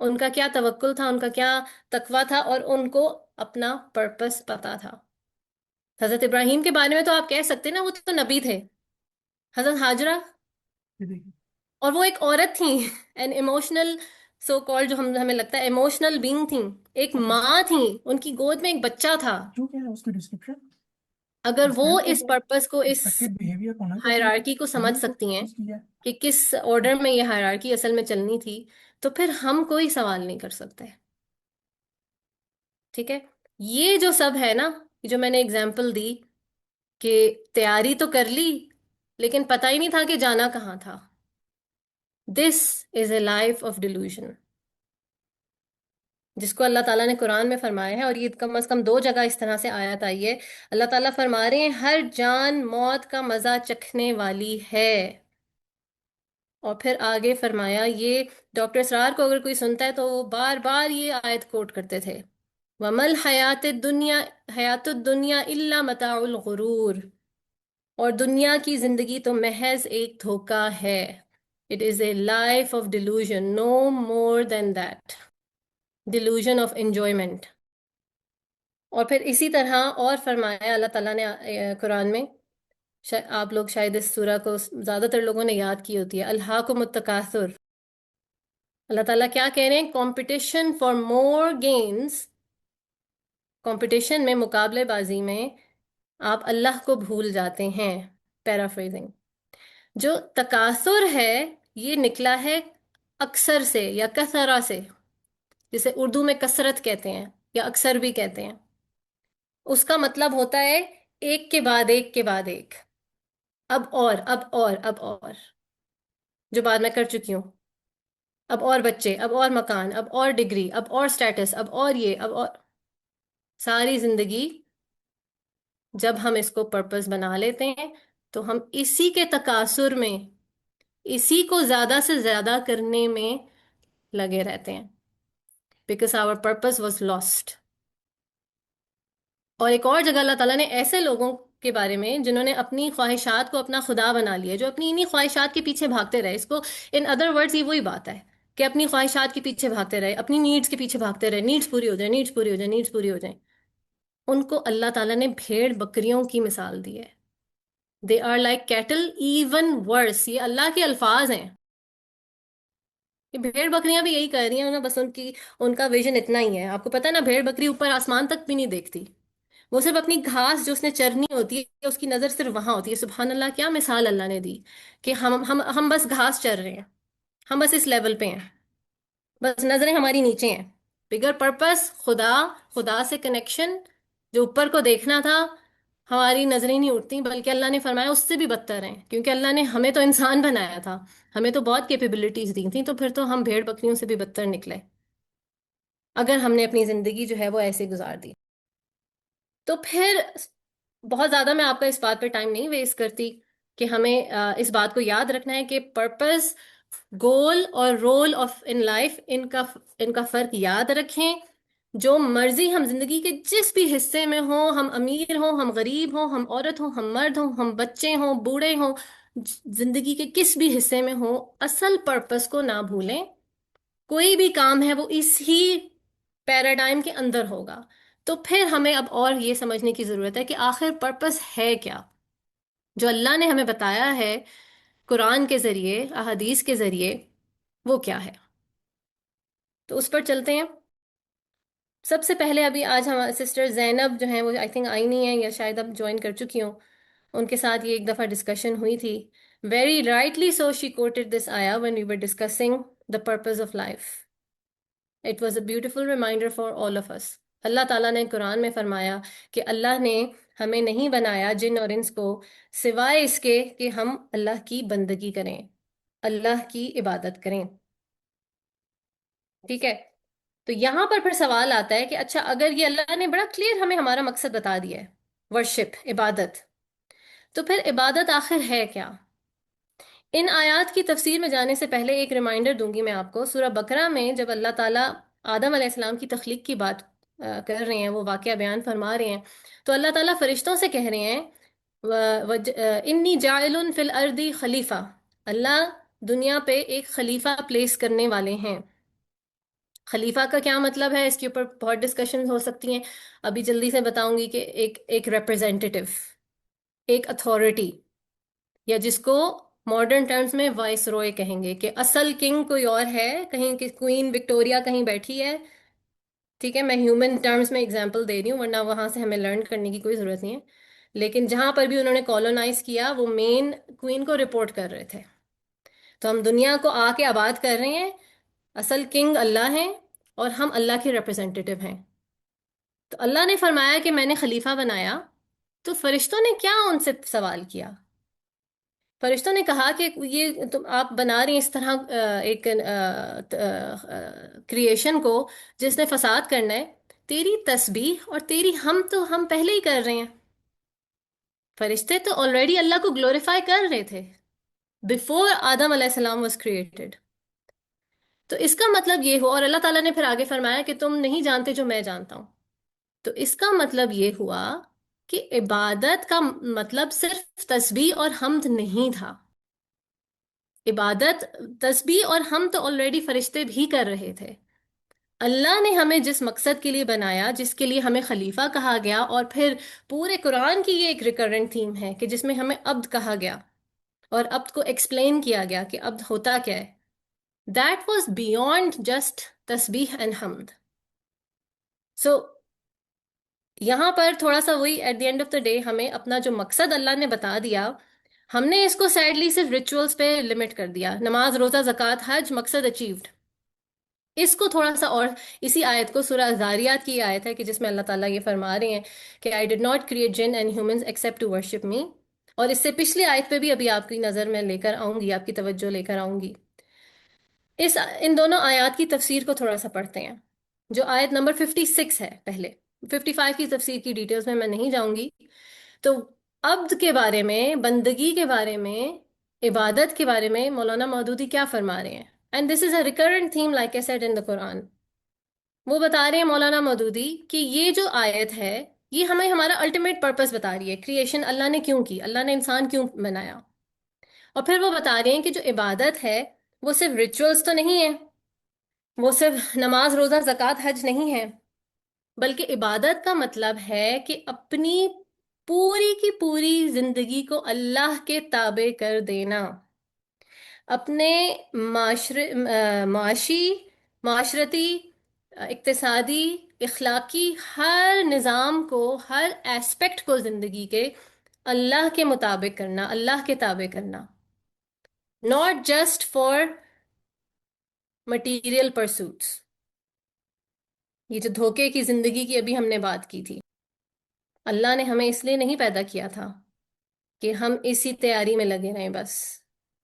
ان کا کیا توکل تھا، ان کا کیا تقوی تھا، اور ان کو اپنا پرپس پتا تھا. حضرت ابراہیم کے بارے میں تو آپ کہہ سکتے ہیں نا وہ تو نبی تھے. حضرت ہاجرہ، اور وہ ایک عورت تھیں، این ایموشنل سو کال، جو ہمیں لگتا ہے ایموشنل بینگ تھیں، ایک ماں تھیں، ان کی گود میں ایک بچہ تھا. اگر وہ اس پرپس کو، اس ہائرارکی کو سمجھ سکتی ہیں کہ کس آرڈر میں یہ ہائرارکی اصل میں چلنی تھی، تو پھر ہم کوئی سوال نہیں کر سکتے. ٹھیک ہے. یہ جو سب ہے نا، جو میں نے اگزامپل دی کہ تیاری تو کر لی لیکن پتہ ہی نہیں تھا کہ جانا کہاں تھا. دس is a life of delusion, جس کو اللہ تعالیٰ نے قرآن میں فرمایا ہے، اور یہ کم از کم 2 جگہ اس طرح سے آیت آئی ہے. اللہ تعالیٰ فرما رہے ہیں ہر جان موت کا مزہ چکھنے والی ہے. اور پھر آگے فرمایا، یہ ڈاکٹر اسرار کو اگر کوئی سنتا ہے تو وہ بار بار یہ آیت کوٹ کرتے تھے، وَمَا الْحَيَاةُ الدُّنْيَا حَيَاةُ الدُّنْيَا إِلَّا مَتَاعُ الْغُرُورِ، اور دنیا کی زندگی تو محض ایک دھوکہ ہے. It is a life of delusion, no more than that. Delusion of enjoyment. اور پھر اسی طرح اور فرمایا اللہ تعالیٰ نے قرآن میں، آپ لوگ شاید اس سورہ کو زیادہ تر لوگوں نے یاد کی ہوتی ہے، الہاکم التکاثر. اللہ تعالیٰ کیا کہہ رہے ہیں؟ Competition for more gains, competition میں، مقابلے بازی میں آپ اللہ کو بھول جاتے ہیں. پیرافریزنگ. جو تکاثر ہے یہ نکلا ہے اکثر سے یا کثرہ سے، جسے اردو میں کثرت کہتے ہیں یا اکثر بھی کہتے ہیں. اس کا مطلب ہوتا ہے ایک کے بعد ایک کے بعد ایک، اب اور اب اور اب اور، جو بات میں کر چکی ہوں. اب اور بچے، اب اور مکان، اب اور ڈگری، اب اور سٹیٹس، اب اور یہ، اب اور. ساری زندگی جب ہم اس کو پرپس بنا لیتے ہیں تو ہم اسی کے تکاثر میں، اسی کو زیادہ سے زیادہ کرنے میں لگے رہتے ہیں. Because our purpose was lost. اور ایک اور جگہ اللہ تعالیٰ نے ایسے لوگوں کے بارے میں جنہوں نے اپنی خواہشات کو اپنا خدا بنا لیا، جو اپنی انہی خواہشات کے پیچھے بھاگتے رہے. اس کو ان ادر ورڈز یہ وہی بات ہے کہ اپنی خواہشات کے پیچھے بھاگتے رہے، اپنی نیڈز کے پیچھے بھاگتے رہے، نیڈز پوری ہو جائیں، نیڈز پوری ہو جائیں، نیڈز پوری ہو جائیں. ان کو اللہ تعالیٰ نے بھیڑ بکریوں کی مثال دی ہے. They are like cattle even worse. یہ اللہ کے الفاظ ہیں. یہ بھیڑ بکریاں بھی یہی کر رہی ہیں نا، بس ان کا ویژن اتنا ہی ہے. آپ کو پتا ہے نا، بھیڑ بکری اوپر آسمان تک بھی نہیں دیکھتی. وہ صرف اپنی گھاس جو اس نے چرنی ہوتی ہے اس کی نظر صرف وہاں ہوتی ہے. سبحان اللہ، کیا مثال اللہ نے دی کہ ہم بس گھاس چر رہے ہیں، ہم بس اس لیول پہ ہیں، بس نظریں ہماری نیچے ہیں. بگر پرپس خدا سے کنیکشن، جو اوپر کو دیکھنا تھا، ہماری نظریں نہیں اٹھتی، بلکہ اللہ نے فرمایا اس سے بھی بدتر ہیں. کیونکہ اللہ نے ہمیں تو انسان بنایا تھا، ہمیں تو بہت کیپیبلٹیز دی تھیں، تو پھر تو ہم بھیڑ بکریوں سے بھی بدتر نکلے اگر ہم نے اپنی زندگی جو ہے وہ ایسے گزار دی. تو پھر بہت زیادہ میں آپ کا اس بات پہ ٹائم نہیں ویسٹ کرتی کہ ہمیں اس بات کو یاد رکھنا ہے کہ پرپس، گول اور رول آف ان لائف، ان کا فرق یاد رکھیں. جو مرضی ہم زندگی کے جس بھی حصے میں ہوں، ہم امیر ہوں، ہم غریب ہوں، ہم عورت ہوں، ہم مرد ہوں، ہم بچے ہوں، بوڑھے ہوں، زندگی کے کس بھی حصے میں ہوں، اصل پرپس کو نہ بھولیں. کوئی بھی کام ہے وہ اس ہی پیراڈائم کے اندر ہوگا. تو پھر ہمیں اب اور یہ سمجھنے کی ضرورت ہے کہ آخر پرپس ہے کیا، جو اللہ نے ہمیں بتایا ہے قرآن کے ذریعے، احادیث کے ذریعے، وہ کیا ہے. تو اس پر چلتے ہیں. سب سے پہلے ابھی آج ہم سسٹر زینب جو ہیں وہ آئی تھنک آئی نہیں ہیں، یا شاید اب جوائن کر چکی ہوں. ان کے ساتھ یہ ایک دفعہ ڈسکشن ہوئی تھی. ویری رائٹلی سو شی کوٹڈ دس آیا when we were discussing the purpose of life. It was a beautiful reminder for all of us. اللہ تعالیٰ نے قرآن میں فرمایا کہ اللہ نے ہمیں نہیں بنایا جن اور انس کو سوائے اس کے کہ ہم اللہ کی بندگی کریں، اللہ کی عبادت کریں. ٹھیک ہے. تو یہاں پر پھر سوال آتا ہے کہ اچھا، اگر یہ اللہ نے بڑا کلیئر ہمیں ہمارا مقصد بتا دیا ہے، ورشپ، عبادت، تو پھر عبادت آخر ہے کیا؟ ان آیات کی تفسیر میں جانے سے پہلے ایک ریمائنڈر دوں گی میں آپ کو. سورہ بقرہ میں جب اللہ تعالیٰ آدم علیہ السلام کی تخلیق کی بات کر رہے ہیں، وہ واقعہ بیان فرما رہے ہیں، تو اللہ تعالیٰ فرشتوں سے کہہ رہے ہیں انی جاعل فی الارض خلیفہ. اللہ دنیا پہ ایک خلیفہ پلیس کرنے والے ہیں. خلیفہ کا کیا مطلب ہے، اس کے اوپر بہت ڈسکشن ہو سکتی ہیں. ابھی جلدی سے بتاؤں گی کہ ایک ریپرزینٹیٹو، ایک اتھارٹی، یا جس کو ماڈرن ٹرمز میں وائس روئے کہیں گے، کہ اصل کنگ کوئی اور ہے، کہیں کہ کوئین وکٹوریا کہیں بیٹھی ہے. ٹھیک ہے، میں ہیومن ٹرمز میں اگزامپل دے رہی ہوں، ورنہ وہاں سے ہمیں لرن کرنے کی کوئی ضرورت نہیں ہے. لیکن جہاں پر بھی انہوں نے کالونائز کیا، وہ مین کوئین کو رپورٹ کر رہے تھے. تو ہم دنیا کو آ کے آباد کر رہے ہیں، اصل کنگ اللہ ہیں اور ہم اللہ کے ریپرزینٹیٹیو ہیں. تو اللہ نے فرمایا کہ میں نے خلیفہ بنایا، تو فرشتوں نے کیا ان سے سوال کیا؟ فرشتوں نے کہا کہ یہ تم آپ بنا رہی ہیں اس طرح ایک کریشن کو جس نے فساد کرنا ہے. تیری تسبیح اور تیری ہم تو ہم پہلے ہی کر رہے ہیں. فرشتے تو آلریڈی اللہ کو گلوریفائی کر رہے تھے بفور آدم علیہ السلام واز کریٹڈ. تو اس کا مطلب یہ ہوا، اور اللہ تعالیٰ نے پھر آگے فرمایا کہ تم نہیں جانتے جو میں جانتا ہوں. تو اس کا مطلب یہ ہوا کہ عبادت کا مطلب صرف تسبیح اور حمد نہیں تھا. عبادت، تسبیح اور ہم تو آلریڈی فرشتے بھی کر رہے تھے. اللہ نے ہمیں جس مقصد کے لیے بنایا، جس کے لیے ہمیں خلیفہ کہا گیا، اور پھر پورے قرآن کی یہ ایک ریکرنٹ تھیم ہے کہ جس میں ہمیں عبد کہا گیا اور عبد کو ایکسپلین کیا گیا کہ عبد ہوتا کیا ہے. دیٹ واز بیونڈ جسٹ تسبیح اینڈ حمد. سو یہاں پر تھوڑا سا وہی at the end of the day ہمیں اپنا جو مقصد اللہ نے بتا دیا، ہم نے اس کو سیڈلی صرف ریچولز پہ لمٹ کر دیا. نماز، روزہ، زکوٰۃ، حج، مقصد اچیوڈ. اس کو تھوڑا سا، اور اسی آیت کو سورہ ذاریات کی آیت ہے کہ جس میں اللہ تعالیٰ یہ فرما رہے ہیں کہ I did not create jinn and humans except to worship me. اور اس سے پچھلی آیت پہ بھی ابھی آپ کی نظر میں لے کر آؤں گی، آپ کی توجہ لے کر آؤں گی. ان دونوں آیات کی تفسیر کو تھوڑا سا پڑھتے ہیں. جو آیت نمبر 56 ہے، پہلے 55 کی تفسیر کی ڈیٹیلز میں نہیں جاؤں گی. تو عبد کے بارے میں، بندگی کے بارے میں، عبادت کے بارے میں مولانا مودودی کیا فرما رہے ہیں؟ And this is a recurrent theme like a said in the Quran. وہ بتا رہے ہیں مولانا مودودی کہ یہ جو آیت ہے یہ ہمیں ہمارا الٹیمیٹ پرپس بتا رہی ہے. کریشن اللہ نے کیوں کی، اللہ نے انسان کیوں بنایا. اور پھر وہ بتا رہے ہیں کہ جو عبادت ہے وہ صرف ریچولز تو نہیں ہے، وہ صرف نماز، روزہ، زکوٰۃ، حج نہیں ہے، بلکہ عبادت کا مطلب ہے کہ اپنی پوری کی پوری زندگی کو اللہ کے تابع کر دینا. اپنے معاشی، معاشرتی، اقتصادی، اخلاقی ہر نظام کو، ہر ایسپیکٹ کو زندگی کے اللہ کے مطابق کرنا، اللہ کے تابع کرنا. not just for material pursuits. یہ جو دھوکے کی زندگی کی ابھی ہم نے بات کی تھی، اللہ نے ہمیں اس لیے نہیں پیدا کیا تھا کہ ہم اسی تیاری میں لگے رہیں، بس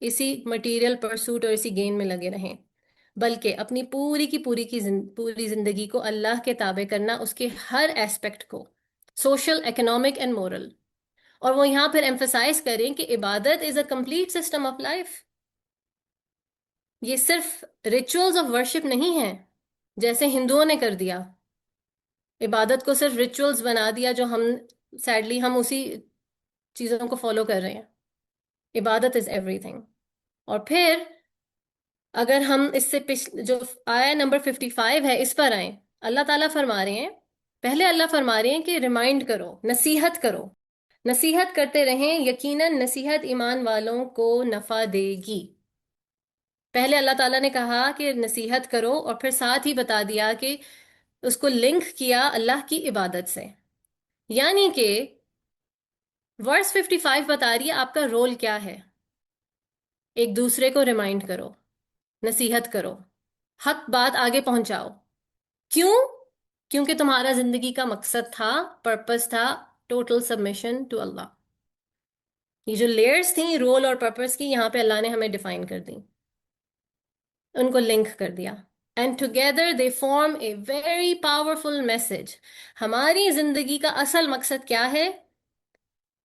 اسی مٹیریل پرسوٹ اور اسی گین میں لگے رہیں، بلکہ اپنی پوری کی پوری زندگی کو اللہ کے تابع کرنا، اس کے ہر ایسپیکٹ کو، سوشل، اکنامک اینڈ مورل. اور وہ یہاں پھر ایمفسائز کریں کہ ibadat is a complete system of life. یہ صرف ریچولز آف ورشپ نہیں ہے جیسے ہندوؤں نے کر دیا، عبادت کو صرف ریچولز بنا دیا جو ہم سیڈلی ہم اسی چیزوں کو فالو کر رہے ہیں. عبادت از ایوری تھنگ. اور پھر اگر ہم اس سے جو آیا نمبر 55 ہے اس پر آئیں، اللہ تعالیٰ فرما رہے ہیں، پہلے اللہ فرما رہے ہیں کہ ریمائنڈ کرو، نصیحت کرو، نصیحت کرتے رہیں، یقیناً نصیحت ایمان والوں کو نفع دے گی. پہلے اللہ تعالیٰ نے کہا کہ نصیحت کرو، اور پھر ساتھ ہی بتا دیا کہ اس کو لنک کیا اللہ کی عبادت سے. یعنی کہ ورس 55 بتا رہی ہے آپ کا رول کیا ہے. ایک دوسرے کو ریمائنڈ کرو، نصیحت کرو، حق بات آگے پہنچاؤ. کیوں؟ کیونکہ تمہارا زندگی کا مقصد تھا، پرپس تھا، ٹوٹل سبمیشن ٹو اللہ. یہ جو لیئرز تھیں رول اور پرپس کی، یہاں پہ اللہ نے ہمیں ڈیفائن کر دی، ان کو لنک کر دیا. And together they form a very powerful message. ہماری زندگی کا اصل مقصد کیا ہے؟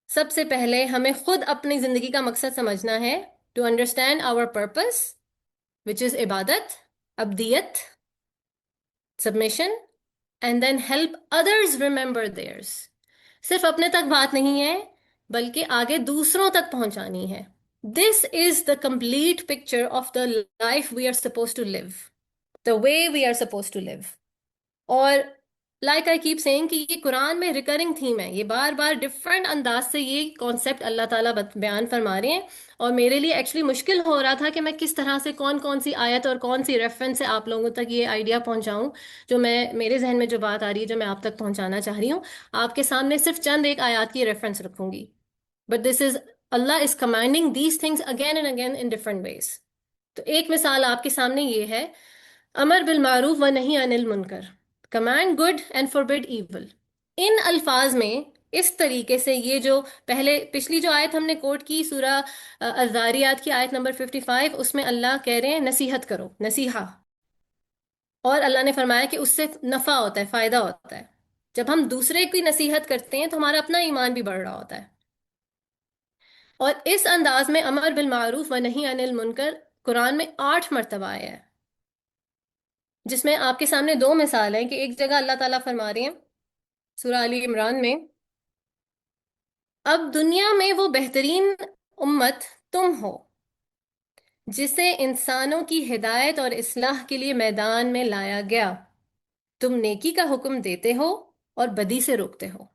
سب سے پہلے ہمیں خود اپنی زندگی کا مقصد سمجھنا ہے. To understand our purpose which is ibadat, abdiyat, submission, and then help others remember theirs. صرف اپنے تک بات نہیں ہے بلکہ آگے دوسروں تک پہنچانی ہے. This is the complete picture of the life we are supposed to live, the way we are supposed to live. اور لائک آئی کیپ سیئنگ کہ یہ قرآن میں ریکرنگ تھیم ہے، یہ بار بار ڈفرینٹ انداز سے یہ کانسیپٹ اللہ تعالیٰ بیان فرما رہے ہیں. اور میرے لیے ایکچولی مشکل ہو رہا تھا کہ میں کس طرح سے کون کون سی آیت اور کون سی ریفرنس سے آپ لوگوں تک یہ آئیڈیا پہنچاؤں، جو میرے ذہن میں جو بات آ رہی ہے جو میں آپ تک پہنچانا چاہ رہی ہوں. آپ کے سامنے صرف چند ایک آیات کی ریفرنس رکھوں گی، but this is Allah is commanding these things again and again in different ways. تو ایک مثال آپ کے سامنے یہ ہے، امر بالمعروف و نہی عن المنکر، کمانڈ گڈ اینڈ فوربڈ ایول. ان الفاظ میں اس طریقے سے یہ جو پچھلی جو آیت ہم نے کوٹ کی سورہ الذاریات کی آیت نمبر 55، اس میں اللہ کہہ رہے ہیں نصیحت کرو، نصیحہ. اور اللہ نے فرمایا کہ اس سے نفع ہوتا ہے، فائدہ ہوتا ہے. جب ہم دوسرے کی نصیحت کرتے ہیں تو ہمارا اپنا ایمان بھی بڑھ رہا ہوتا ہے. اور اس انداز میں امر بالمعروف و نہی عن المنکر قرآن میں 8 مرتبہ آیا ہے، جس میں آپ کے سامنے 2 مثال ہیں. کہ ایک جگہ اللہ تعالیٰ فرما رہے ہیں سورہ علی عمران میں، اب دنیا میں وہ بہترین امت تم ہو جسے انسانوں کی ہدایت اور اصلاح کے لیے میدان میں لایا گیا، تم نیکی کا حکم دیتے ہو اور بدی سے روکتے ہو.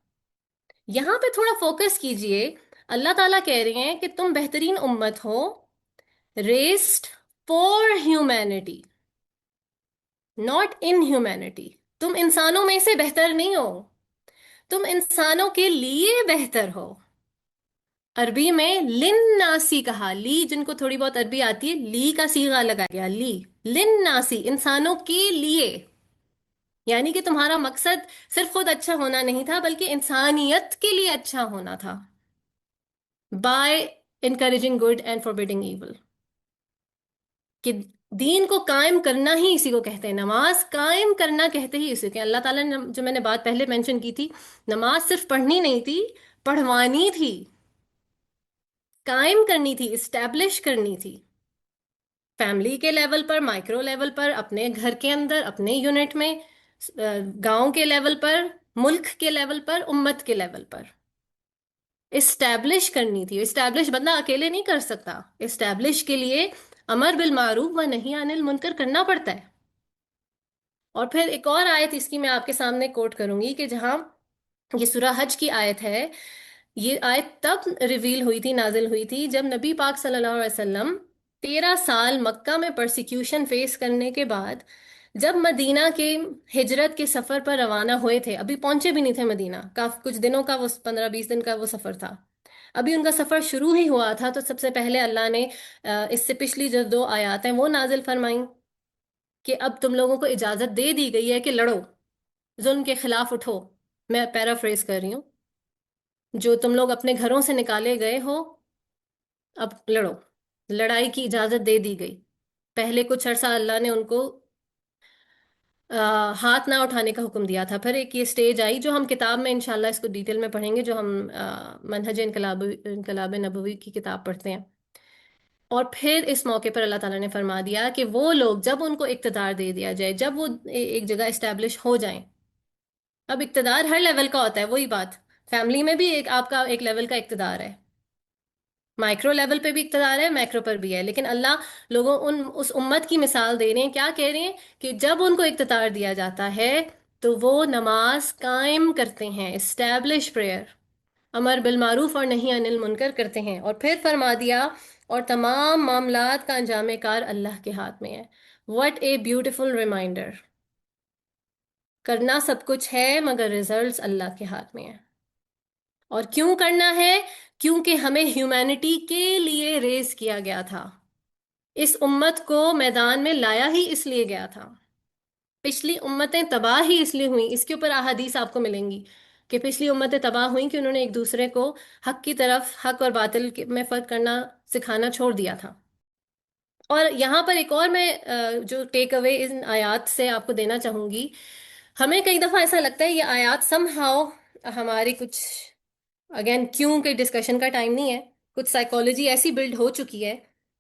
یہاں پہ تھوڑا فوکس کیجئے. اللہ تعالیٰ کہہ رہے ہیں کہ تم بہترین امت ہو، raised for humanity not in humanity. تم انسانوں میں سے بہتر نہیں ہو، تم انسانوں کے لیے بہتر ہو. عربی میں لن-ناسی کہا، لی جن کو تھوڑی بہت عربی آتی ہے لی کا صیغہ لگا گیا، لی لن-ناسی، انسانوں کے لیے. یعنی کہ تمہارا مقصد صرف خود اچھا ہونا نہیں تھا بلکہ انسانیت کے لیے اچھا ہونا تھا. By encouraging good and forbidding evil. کہ دین کو قائم کرنا ہی اسی کو کہتے ہیں، نماز قائم کرنا کہتے ہی اسی کو. اللہ تعالیٰ نے جو میں نے بات پہلے مینشن کی تھی، نماز صرف پڑھنی نہیں تھی، پڑھوانی تھی، قائم کرنی تھی، اسٹیبلش کرنی تھی. فیملی کے لیول پر، مائکرو لیول پر، اپنے گھر کے اندر، اپنے یونٹ میں، گاؤں کے لیول پر، ملک کے لیول پر، امت کے لیول پر اسٹیبلش کرنی تھی. اسٹیبلش بندہ اکیلے نہیں کر سکتا، اسٹیبلش کے لیے امر بالمعروف و نہی عن المنکر کرنا پڑتا ہے. اور پھر ایک اور آیت اس کی میں آپ کے سامنے کوٹ کروں گی کہ جہاں یہ سورہ حج کی آیت ہے. یہ آیت تب ریویل ہوئی تھی، نازل ہوئی تھی، جب نبی پاک صلی اللہ علیہ وسلم 13 سال مکہ میں پرسیکیوشن فیس کرنے کے بعد جب مدینہ کے ہجرت کے سفر پر روانہ ہوئے تھے. ابھی پہنچے بھی نہیں تھے مدینہ، کافی کچھ دنوں کا، وہ 15-20 دن کا وہ سفر تھا. ابھی ان کا سفر شروع ہی ہوا تھا. تو سب سے پہلے اللہ نے اس سے پچھلی جو 2 آیات ہیں وہ نازل فرمائیں کہ اب تم لوگوں کو اجازت دے دی گئی ہے کہ لڑو، ظلم کے خلاف اٹھو. میں پیرافریز کر رہی ہوں، جو تم لوگ اپنے گھروں سے نکالے گئے ہو اب لڑو. لڑائی کی اجازت دے دی گئی. پہلے کچھ عرصہ اللہ نے ان کو ہاتھ نہ اٹھانے کا حکم دیا تھا. پھر ایک یہ سٹیج آئی جو ہم کتاب میں انشاءاللہ اس کو ڈیٹیل میں پڑھیں گے، جو ہم منہج انقلاب نبوی کی کتاب پڑھتے ہیں. اور پھر اس موقع پر اللہ تعالیٰ نے فرما دیا کہ وہ لوگ جب ان کو اقتدار دے دیا جائے، جب وہ ایک جگہ اسٹیبلش ہو جائیں. اب اقتدار ہر لیول کا ہوتا ہے، وہی بات، فیملی میں بھی آپ کا ایک لیول کا اقتدار ہے، مائکرو لیول پہ بھی اقتدار ہے، میکرو پر بھی ہے. لیکن اللہ لوگوں اس امت کی مثال دے رہے ہیں، کیا کہہ رہے ہیں کہ جب ان کو اقتدار دیا جاتا ہے تو وہ نماز قائم کرتے ہیں، اسٹیبلش پریئر، امر بالمعروف اور نہی عن المنکر کرتے ہیں. اور پھر فرما دیا اور تمام معاملات کا انجام کار اللہ کے ہاتھ میں ہے. What a beautiful reminder. کرنا سب کچھ ہے مگر ریزلٹس اللہ کے ہاتھ میں ہیں. اور کیوں کرنا ہے؟ کیونکہ ہمیں ہیومینٹی کے لیے ریز کیا گیا تھا، اس امت کو میدان میں لایا ہی اس لیے گیا تھا. پچھلی امتیں تباہ ہی اس لیے ہوئیں، اس کے اوپر احادیث آپ کو ملیں گی کہ پچھلی امتیں تباہ ہوئیں کہ انہوں نے ایک دوسرے کو حق کی طرف، حق اور باطل میں فرق کرنا سکھانا چھوڑ دیا تھا. اور یہاں پر ایک اور میں جو ٹیک اوے ان آیات سے آپ کو دینا چاہوں گی، ہمیں کئی دفعہ ایسا لگتا ہے یہ آیات سم ہاؤ ہماری کچھ، اگین کیوں کہ ڈسکشن کا ٹائم نہیں ہے، کچھ سائیکالوجی ایسی بلڈ ہو چکی ہے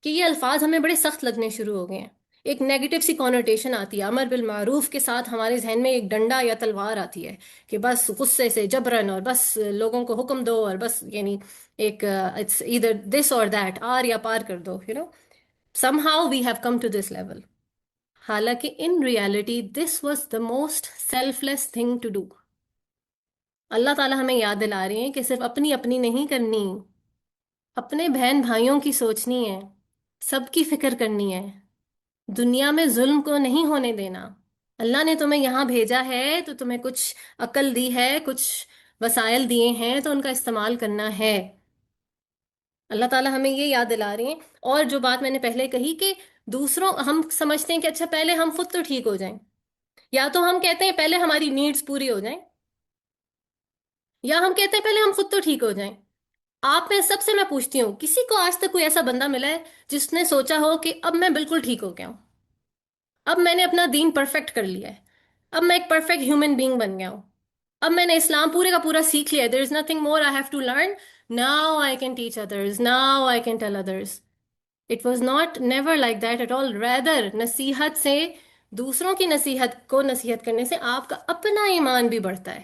کہ یہ الفاظ ہمیں بڑے سخت لگنے شروع ہو گئے ہیں. ایک نیگیٹو سی کونوٹیشن آتی ہے، امر بالمعروف کے ساتھ ہمارے ذہن میں ایک ڈنڈا یا تلوار آتی ہے کہ بس غصے سے جبرن اور بس لوگوں کو حکم دو اور بس یعنی ایک اٹس ادھر دس اور دیٹ، آر یا پار کر دو، somehow we have come to this level. حالانکہ in reality this was the most selfless thing to do. اللہ تعالیٰ ہمیں یاد دلا رہے ہیں کہ صرف اپنی اپنی نہیں کرنی، اپنے بہن بھائیوں کی سوچنی ہے، سب کی فکر کرنی ہے، دنیا میں ظلم کو نہیں ہونے دینا. اللہ نے تمہیں یہاں بھیجا ہے تو تمہیں کچھ عقل دی ہے، کچھ وسائل دیے ہیں تو ان کا استعمال کرنا ہے. اللہ تعالیٰ ہمیں یہ یاد دلا رہی ہیں. اور جو بات میں نے پہلے کہی کہ دوسروں ہم سمجھتے ہیں کہ اچھا پہلے ہم خود تو ٹھیک ہو جائیں، یا تو ہم کہتے ہیں پہلے ہماری نیڈز پوری ہو جائیں، یا ہم کہتے ہیں پہلے ہم خود تو ٹھیک ہو جائیں. آپ میں سب سے میں پوچھتی ہوں، کسی کو آج تک کوئی ایسا بندہ ملا ہے جس نے سوچا ہو کہ اب میں بالکل ٹھیک ہو گیا ہوں، اب میں نے اپنا دین پرفیکٹ کر لیا ہے، اب میں ایک پرفیکٹ ہیومن بینگ بن گیا ہوں، اب میں نے اسلام پورے کا پورا سیکھ لیا ہے، there is nothing more I have to learn, now I can teach others, now I can tell others. It was not never like that at all. Rather نصیحت سے، دوسروں کی نصیحت کو نصیحت کرنے سے آپ کا اپنا ایمان بھی بڑھتا ہے.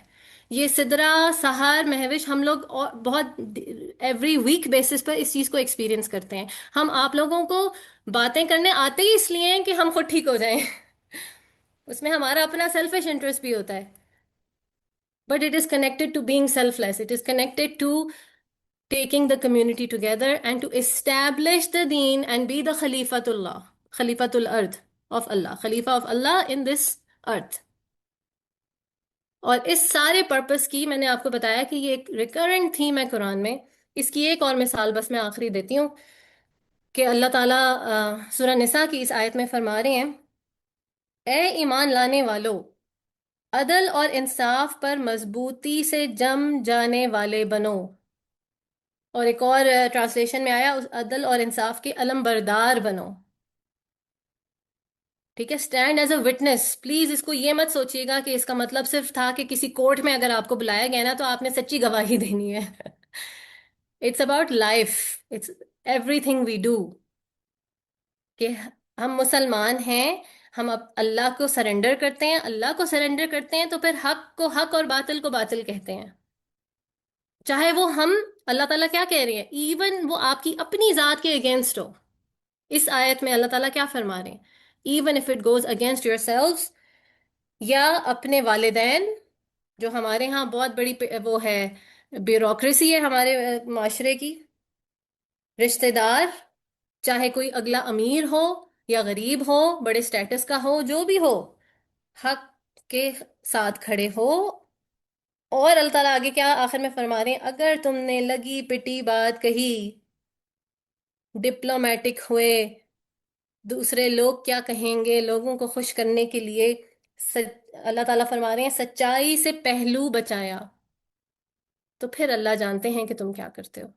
یہ سدرا سحر مہوش ہم لوگ بہت ایوری ویک بیسس پر اس چیز کو ایکسپیرینس کرتے ہیں. ہم آپ لوگوں کو باتیں کرنے آتے ہی اس لیے ہیں کہ ہم خود ٹھیک ہو جائیں. اس میں ہمارا اپنا سیلفش انٹرسٹ بھی ہوتا ہے. But it is connected to being selfless. It is connected to taking the community together and to establish the deen and be the Khalifatullah, Khalifatul Ard of Allah, Khalifa of Allah in this earth. اور اس سارے purpose کی میں نے آپ کو بتایا کہ یہ ایک ریکرنٹ تھیم ہے قرآن میں. اس کی ایک اور مثال بس میں آخری دیتی ہوں کہ اللہ تعالیٰ سورہ نساء کی اس آیت میں فرما رہے ہیں، اے ایمان لانے والو، عدل اور انصاف پر مضبوطی سے جم جانے والے بنو. اور ایک اور ٹرانسلیشن میں آیا عدل اور انصاف کے علم بردار بنو. ٹھیک ہے، stand as a witness. Please اس کو یہ مت سوچیے گا کہ اس کا مطلب صرف تھا کہ کسی کورٹ میں اگر آپ کو بلایا گیا نا تو آپ نے سچی گواہی دینی ہے. It's about life, it's everything we do. کہ ہم مسلمان ہیں، ہم اب اللہ کو سرنڈر کرتے ہیں، اللہ کو سرنڈر کرتے ہیں تو پھر حق کو حق اور باطل کو باطل کہتے ہیں. چاہے وہ ہم، اللہ تعالیٰ کیا کہہ رہے ہیں، ایون وہ آپ کی اپنی ذات کے اگینسٹ ہو. اس آیت میں اللہ تعالیٰ کیا فرما رہے ہیں، even if it goes against your selves, یا اپنے والدین جو ہمارے ہاں بہت بڑی وہ ہے بیوروکریسی ہے ہمارے معاشرے کی، رشتہ دار، چاہے کوئی اگلا امیر ہو یا غریب ہو، بڑے سٹیٹس کا ہو، جو بھی ہو، حق کے ساتھ کھڑے ہو. اور اللہ تعالیٰ آگے کیا آخر میں فرما رہے ہیں، اگر تم نے لگی پٹی بات کہی، ڈپلومیٹک ہوئے، دوسرے لوگ کیا کہیں گے، لوگوں کو خوش کرنے کے لیے اللہ تعالیٰ فرما رہے ہیں سچائی سے پہلو بچایا، تو پھر اللہ جانتے ہیں کہ تم کیا کرتے ہو.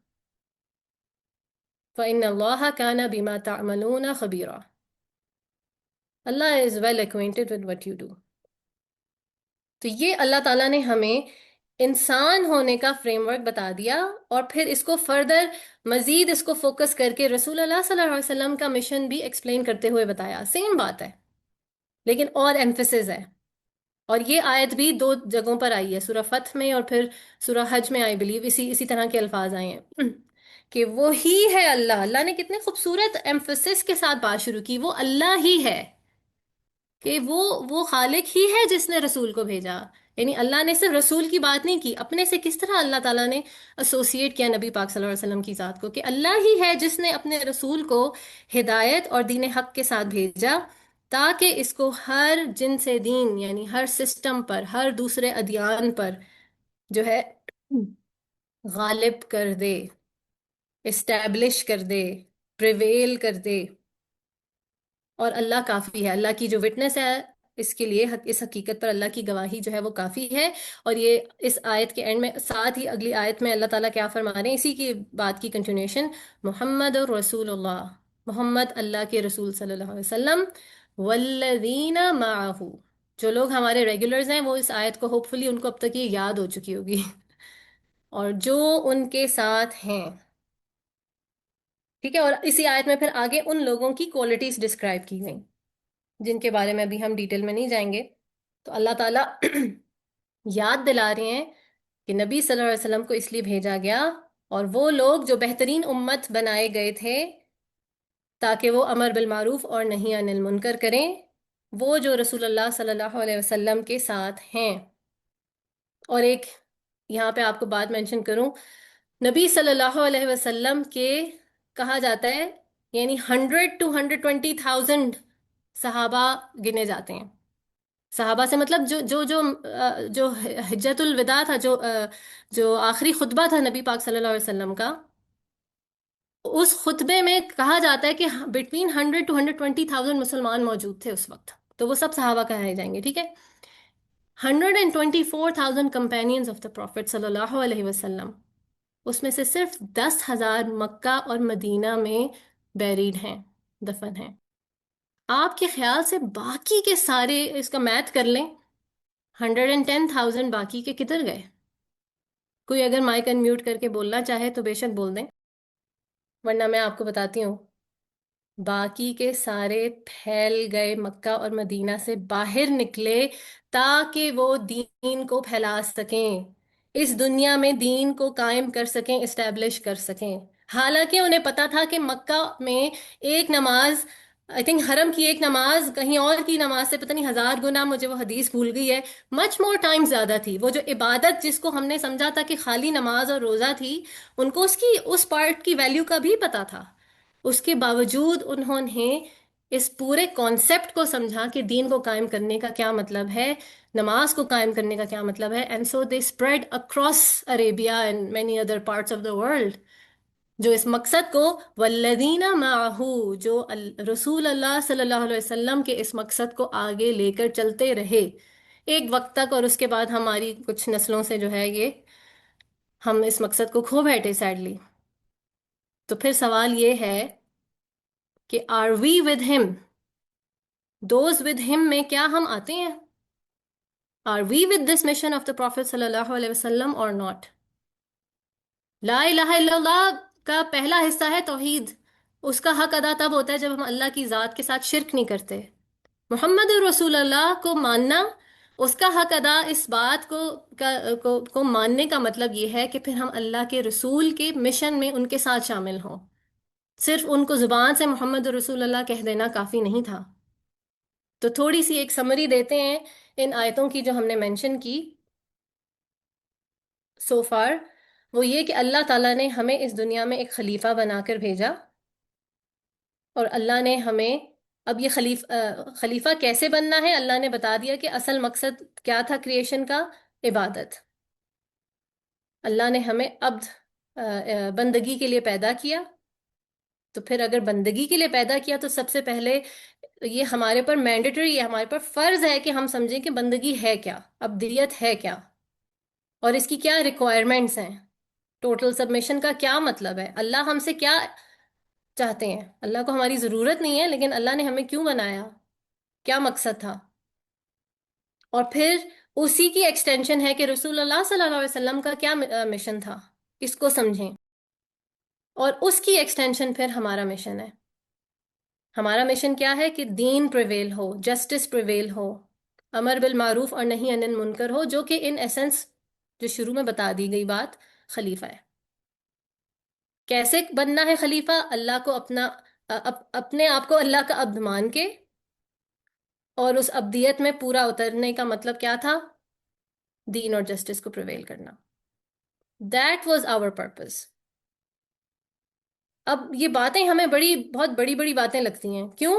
فَإِنَّ اللَّهَ كَانَ بِمَا تَعْمَلُونَ خَبِيرًا. اللہ is well acquainted with what you do. تو یہ اللہ تعالیٰ نے ہمیں انسان ہونے کا فریم ورک بتا دیا، اور پھر اس کو فردر مزید اس کو فوکس کر کے رسول اللہ صلی اللہ علیہ وسلم کا مشن بھی ایکسپلین کرتے ہوئے بتایا. سیم بات ہے لیکن اور ایمفیسز ہے. اور یہ آیت بھی دو جگہوں پر آئی ہے، سورہ فتح میں اور پھر سورہ حج میں، آئی بلیو اسی طرح کے الفاظ آئے ہیں کہ وہی ہے اللہ. اللہ نے کتنے خوبصورت ایمفیسس کے ساتھ بات شروع کی، وہ اللہ ہی ہے، کہ وہ خالق ہی ہے جس نے رسول کو بھیجا. یعنی اللہ نے صرف رسول کی بات نہیں کی، اپنے سے کس طرح اللہ تعالیٰ نے ایسوسیٹ کیا نبی پاک صلی اللہ علیہ وسلم کی ذات کو، کہ اللہ ہی ہے جس نے اپنے رسول کو ہدایت اور دین حق کے ساتھ بھیجا، تاکہ اس کو ہر جن سے دین، یعنی ہر سسٹم پر، ہر دوسرے ادیان پر جو ہے غالب کر دے، اسٹیبلش کر دے، پریویل کر دے. اور اللہ کافی ہے، اللہ کی جو وٹنس ہے اس کے لیے، اس حقیقت پر اللہ کی گواہی جو ہے وہ کافی ہے. اور یہ اس آیت کے اینڈ میں، ساتھ ہی اگلی آیت میں اللہ تعالیٰ کیا فرما رہے ہیں، اسی کی بات کی کنٹینیوشن، محمد رسول اللہ، محمد اللہ کے رسول صلی اللہ علیہ وسلم، والذین معہ، جو لوگ ہمارے ریگولرز ہیں وہ اس آیت کو ہوپ فلی ان کو اب تک یہ یاد ہو چکی ہوگی، اور جو ان کے ساتھ ہیں. ٹھیک ہے، اور اسی آیت میں پھر آگے ان لوگوں کی کوالٹیز ڈسکرائب کی گئیں. جن کے بارے میں ابھی ہم ڈیٹیل میں نہیں جائیں گے. تو اللہ تعالیٰ یاد دلا رہے ہیں کہ نبی صلی اللہ علیہ وسلم کو اس لیے بھیجا گیا، اور وہ لوگ جو بہترین امت بنائے گئے تھے تاکہ وہ امر بالمعروف اور نہی عن المنکر کریں، وہ جو رسول اللہ صلی اللہ علیہ وسلم کے ساتھ ہیں. اور ایک یہاں پہ آپ کو بات مینشن کروں، نبی صلی اللہ علیہ وسلم کے کہا جاتا ہے یعنی 100 to 120,000 صحابہ گنے جاتے ہیں. صحابہ سے مطلب جو حجت الوداع تھا، جو آخری خطبہ تھا نبی پاک صلی اللہ علیہ وسلم کا، اس خطبے میں کہا جاتا ہے کہ بٹوین 100 to 120,000 مسلمان موجود تھے اس وقت، تو وہ سب صحابہ کہائے جائیں گے. ٹھیک ہے. 124,000 companions of the Prophet صلی اللہ علیہ وسلم، اس میں سے صرف 10,000 مکہ اور مدینہ میں بیریڈ ہیں، دفن ہیں. آپ کے خیال سے باقی کے سارے اس کا میتھ کر لیں، 110,000 باقی کے کدھر گئے؟ کوئی اگر مائک انمیوٹ کر کے بولنا چاہے تو بے شک بول دیں، ورنہ میں آپ کو بتاتی ہوں. باقی کے سارے پھیل گئے، مکہ اور مدینہ سے باہر نکلے تاکہ وہ دین کو پھیلا سکیں، اس دنیا میں دین کو قائم کر سکیں، اسٹیبلش کر سکیں. حالانکہ انہیں پتا تھا کہ مکہ میں ایک نماز، آئی تھنک حرم کی ایک نماز کہیں اور کی نماز سے پتہ نہیں 1000 گنا، مجھے وہ حدیث بھول گئی ہے، مچ مور ٹائم زیادہ تھی. وہ جو عبادت جس کو ہم نے سمجھا تھا کہ خالی نماز اور روزہ تھی، ان کو اس پارٹ کی ویلیو کا بھی پتا تھا. اس کے باوجود انہوں نے اس پورے کانسیپٹ کو سمجھا کہ دین کو قائم کرنے کا کیا مطلب ہے، نماز کو قائم کرنے کا کیا مطلب ہے. And so they spread across Arabia and many other parts of the world, جو اس مقصد کو والذین معہو، جو رسول اللہ صلی اللہ علیہ وسلم کے اس مقصد کو آگے لے کر چلتے رہے ایک وقت تک. اور اس کے بعد ہماری کچھ نسلوں سے جو ہے یہ ہم اس مقصد کو کھو بیٹھے سیڈلی. تو پھر سوال یہ ہے کہ آر وی ود ہم، دوز ود ہم میں کیا ہم آتے ہیں؟ Are we with this mission of the prophet صلی اللہ علیہ وسلم اور ناٹ؟ لا الہ الا اللہ کا پہلا حصہ ہے توحید. اس کا حق ادا تب ہوتا ہے جب ہم اللہ کی ذات کے ساتھ شرک نہیں کرتے. محمد رسول اللہ کو ماننا، اس کا حق ادا، اس بات کو ماننے کا مطلب یہ ہے کہ پھر ہم اللہ کے رسول کے مشن میں ان کے ساتھ شامل ہوں. صرف ان کو زبان سے محمد رسول اللہ کہہ دینا کافی نہیں تھا. تو تھوڑی سی ایک سمری دیتے ہیں ان آیتوں کی جو ہم نے مینشن کی سو فار. وہ یہ کہ اللہ تعالیٰ نے ہمیں اس دنیا میں ایک خلیفہ بنا کر بھیجا، اور اللہ نے ہمیں اب یہ خلیفہ کیسے بننا ہے اللہ نے بتا دیا کہ اصل مقصد کیا تھا کریشن کا، عبادت. اللہ نے ہمیں عبد بندگی کے لیے پیدا کیا. تو پھر اگر بندگی کے لیے پیدا کیا تو سب سے پہلے یہ ہمارے پر مینڈیٹری ہے، ہمارے پر فرض ہے کہ ہم سمجھیں کہ بندگی ہے کیا، عبدیت ہے کیا، اور اس کی کیا ریکوائرمنٹس ہیں، ٹوٹل سبمیشن کا کیا مطلب ہے، اللہ ہم سے کیا چاہتے ہیں. اللہ کو ہماری ضرورت نہیں ہے، لیکن اللہ نے ہمیں کیوں بنایا، کیا مقصد تھا. اور پھر اسی کی ایکسٹینشن ہے کہ رسول اللہ صلی اللہ علیہ وسلم کا کیا مشن تھا، اس کو سمجھیں. اور اس کی ایکسٹینشن پھر ہمارا مشن ہے. ہمارا مشن کیا ہے کہ دین پریویل ہو، جسٹس پریویل ہو، امر بالمعروف اور نہی عن المنکر ہو، جو کہ ان ایسنس جو شروع میں بتا دی گئی بات خلیفہ ہے. کیسے بننا ہے خلیفہ؟ اللہ کو اپنے آپ کو اللہ کا عبد مان کے، اور اس عبدیت میں پورا اترنے کا مطلب کیا تھا؟ دین اور جسٹس کو پریویل کرنا. That was our purpose. اب یہ باتیں ہمیں بہت بڑی بڑی باتیں لگتی ہیں. کیوں؟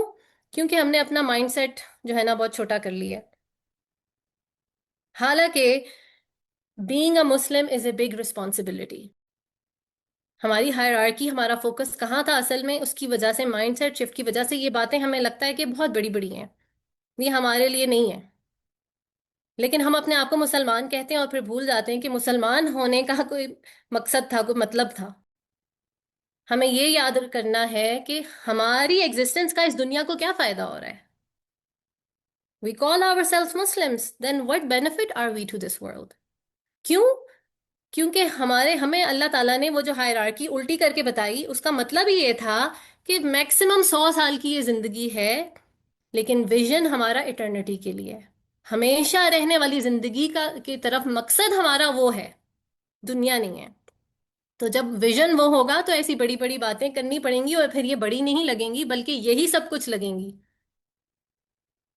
کیونکہ ہم نے اپنا مائنڈ سیٹ جو ہے نا بہت چھوٹا کر لیا ہے. حالانکہ being a Muslim is a big responsibility. ہماری ہائرارکی، ہمارا فوکس کہاں تھا اصل میں؟ اس کی وجہ سے، مائنڈ سیٹ شفٹ کی وجہ سے یہ باتیں ہمیں لگتا ہے کہ بہت بڑی بڑی ہیں، یہ ہمارے لیے نہیں ہے. لیکن ہم اپنے آپ کو مسلمان کہتے ہیں اور پھر بھول جاتے ہیں کہ مسلمان ہونے کا کوئی مقصد تھا، کوئی مطلب تھا. ہمیں یہ یاد کرنا ہے کہ ہماری ایگزسٹنس کا اس دنیا کو کیا فائدہ ہو رہا ہے. We call ourselves Muslims, then what benefit are we to this world? کیوں؟ کیونکہ ہمیں اللہ تعالیٰ نے وہ جو ہائرارکی الٹی کر کے بتائی، اس کا مطلب ہی یہ تھا کہ میکسیمم 100 سال کی یہ زندگی ہے، لیکن ویژن ہمارا ایٹرنٹی کے لیے ہے، ہمیشہ رہنے والی زندگی کا کی طرف مقصد ہمارا وہ ہے، دنیا نہیں ہے۔ تو جب ویژن وہ ہوگا تو ایسی بڑی بڑی باتیں کرنی پڑیں گی، اور پھر یہ بڑی نہیں لگیں گی بلکہ یہی سب کچھ لگیں گی۔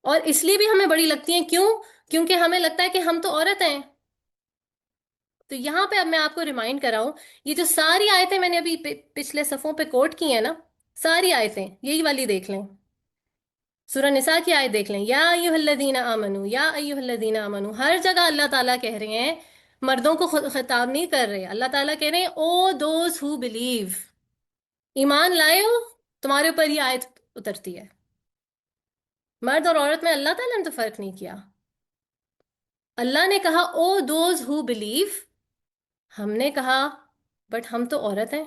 اور اس لیے بھی ہمیں بڑی لگتی ہیں، کیوں؟ کیونکہ ہمیں لگتا ہے کہ ہم تو عورت ہیں۔ تو یہاں پہ اب میں آپ کو ریمائنڈ کراؤں، یہ جو ساری آیتیں میں نے ابھی پچھلے صفوں پہ کوٹ کی ہیں نا، ساری آیتیں یہی والی دیکھ لیں، سورہ نساء کی آیت دیکھ لیں، یا ایھا الذین آمنو، یا ایھا الذین آمنو، ہر جگہ اللہ تعالیٰ کہہ رہے ہیں، مردوں کو خطاب نہیں کر رہے، اللہ تعالیٰ کہہ رہے ہیں او دوز ہو بلیو، ایمان لائے ہو، تمہارے اوپر یہ آیت اترتی ہے۔ مرد اور عورت میں اللہ تعالیٰ نے تو فرق نہیں کیا، اللہ نے کہا او دوز ہو بلیو، ہم نے کہا بٹ ہم تو عورت ہیں،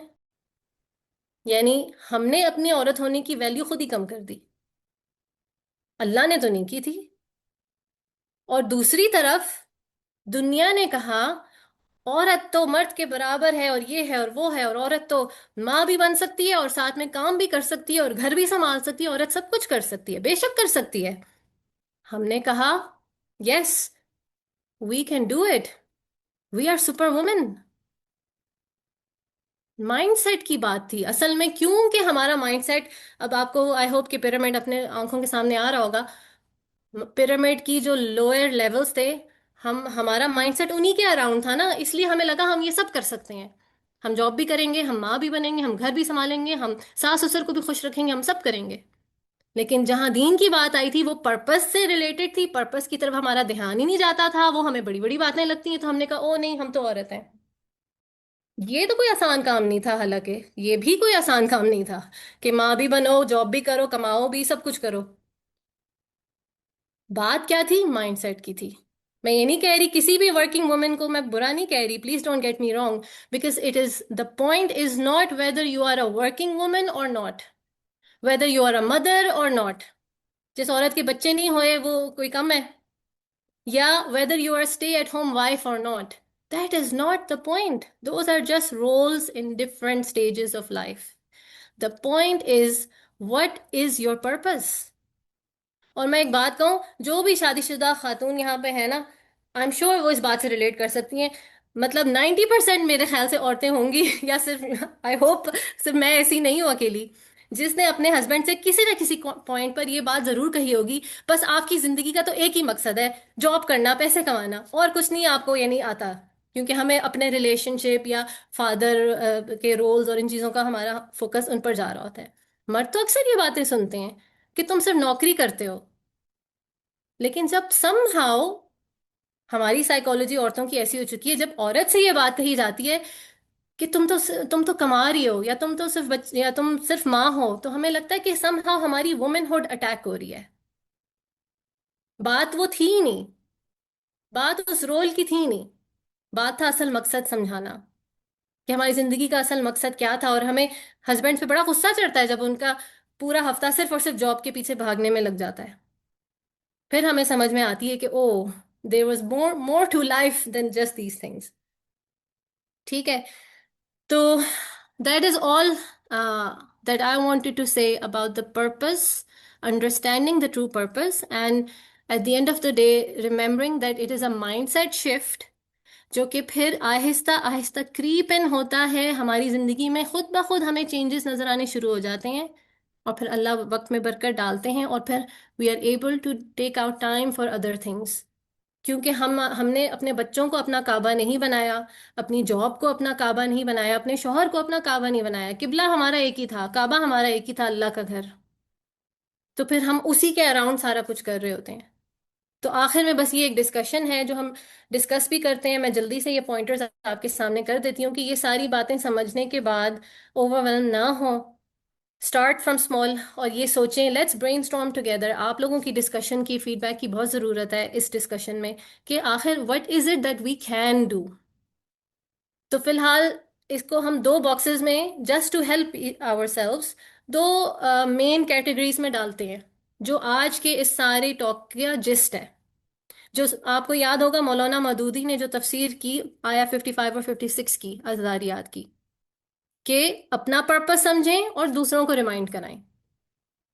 یعنی ہم نے اپنی عورت ہونے کی ویلیو خود ہی کم کر دی، اللہ نے تو نہیں کی تھی۔ اور دوسری طرف دنیا نے کہا عورت تو مرد کے برابر ہے، اور یہ ہے اور وہ ہے، اور عورت تو ماں بھی بن سکتی ہے اور ساتھ میں کام بھی کر سکتی ہے اور گھر بھی سنبھال سکتی ہے، عورت سب کچھ کر سکتی ہے، بے شک کر سکتی ہے۔ ہم نے کہا yes we can do it, we are super woman. Mindset کی بات تھی اصل میں، کیونکہ ہمارا مائنڈ سیٹ، اب آپ کو آئی ہوپ کہ پیرامڈ اپنے آنکھوں کے سامنے آ رہا ہوگا، پیرامڈ کی جو لوئر لیولز تھے، ہمارا مائنڈ سیٹ انہی کے اراؤنڈ تھا نا، اس لیے ہمیں لگا ہم یہ سب کر سکتے ہیں، ہم جاب بھی کریں گے، ہم ماں بھی بنیں گے، ہم گھر بھی سنبھالیں گے، ہم ساس سسر کو بھی خوش رکھیں گے، ہم سب کریں گے۔ لیکن جہاں دین کی بات آئی تھی وہ پرپس سے ریلیٹڈ تھی، پرپس کی طرف ہمارا دھیان ہی نہیں جاتا تھا، وہ ہمیں بڑی بڑی باتیں لگتی ہیں، تو ہم نے کہا او نہیں ہم تو عورت ہیں۔ یہ تو کوئی آسان کام نہیں تھا، حالانکہ یہ بھی کوئی آسان کام نہیں تھا کہ ماں بھی بنو، جاب بھی کرو، کماؤ بھی، سب کچھ کرو۔ بات کیا تھی؟ مائنڈ سیٹ کی تھی۔ میں یہ نہیں کہہ رہی کسی بھی ورکنگ وومن کو میں برا نہیں کہہ رہی، please don't get me wrong, because it is the point is not whether you are a working woman or not, whether you are a mother or not, جس عورت کے بچے نہیں ہوئے وہ کوئی کم ہے، یا whether you are stay at home wife or not. That is not the point. Those are just roles in different stages of life. The point is, what is your purpose? اور میں ایک بات کہوں، جو بھی شادی شدہ خاتون یہاں پہ ہے نا، آئی ایم شیور وہ اس بات سے ریلیٹ کر سکتی ہیں، مطلب 90% میرے خیال سے عورتیں ہوں گی یا صرف آئی ہوپ صرف میں ایسی نہیں ہوں اکیلی، جس نے اپنے ہسبینڈ سے کسی نہ کسی پوائنٹ پر یہ بات ضرور کہی ہوگی، بس آپ کی زندگی کا تو ایک ہی مقصد ہے، جاب کرنا، پیسے کمانا، اور کچھ نہیں آپ کو یہ نہیں آتا، کیونکہ ہمیں اپنے ریلیشن شپ یا فادر کے رولز اور ان چیزوں کا ہمارا فوکس ان پر جا رہا ہوتا ہے۔ مرد تو اکثر یہ باتیں سنتے ہیں کہ تم صرف نوکری کرتے ہو، لیکن جب سم ہاؤ ہماری سائیکالوجی عورتوں کی ایسی ہو چکی ہے، جب عورت سے یہ بات کہی جاتی ہے کہ تم تو کما رہی ہو، یا تم تو صرف یا تم صرف ماں ہو، تو ہمیں لگتا ہے کہ سم ہاؤ ہماری وومن ہوڈ اٹیک ہو رہی ہے۔ بات وہ تھی ہی نہیں، بات اس رول کی تھی ہی نہیں، بات تھا اصل مقصد سمجھانا، کہ ہماری زندگی کا اصل مقصد کیا تھا۔ اور ہمیں ہسبینڈ پہ بڑا غصہ چڑھتا ہے جب ان کا پورا ہفتہ صرف اور صرف جاب کے پیچھے بھاگنے میں لگ جاتا ہے، پھر ہمیں سمجھ میں آتی ہے کہ oh there was more to life than just these things. ٹھیک ہے، تو that is all that I wanted to say about the purpose, understanding the true purpose, and at the end of the day remembering that it is a mindset shift, جو کہ پھر آہستہ آہستہ crepe ان ہوتا ہے ہماری زندگی میں، خود بخود ہمیں چینجز نظر آنے شروع ہو جاتے ہیں، اور پھر اللہ وقت میں برکت ڈالتے ہیں، اور پھر we are able to take out time for other things, کیونکہ ہم نے اپنے بچوں کو اپنا کعبہ نہیں بنایا، اپنی جاب کو اپنا کعبہ نہیں بنایا، اپنے شوہر کو اپنا کعبہ نہیں بنایا، قبلہ ہمارا ایک ہی تھا، کعبہ ہمارا ایک ہی تھا، اللہ کا گھر، تو پھر ہم اسی کے اراؤنڈ سارا کچھ کر رہے ہوتے ہیں۔ تو آخر میں بس یہ ایک ڈسکشن ہے جو ہم ڈسکس بھی کرتے ہیں، میں جلدی سے یہ پوائنٹرز آپ کے سامنے کر دیتی ہوں کہ یہ ساری باتیں سمجھنے کے بعد اوور ویلم نہ ہوں، اسٹارٹ فرام اسمال، اور یہ سوچیں لیٹس برین اسٹارم ٹوگیدر۔ آپ لوگوں کی ڈسکشن کی، فیڈ بیک کی بہت ضرورت ہے اس ڈسکشن میں، کہ آخر what is it that we can do. تو فی الحال اس کو ہم دو باکسز میں، just to help ourselves, دو مین کیٹیگریز میں ڈالتے ہیں، جو آج کے اس سارے ٹاک کا جسٹ ہے۔ جو آپ کو یاد ہوگا مولانا مودودی نے جو تفسیر کی آیا 55 اور 56 کی، ازداریات کی، کہ اپنا پرپس سمجھیں اور دوسروں کو ریمائنڈ کرائیں۔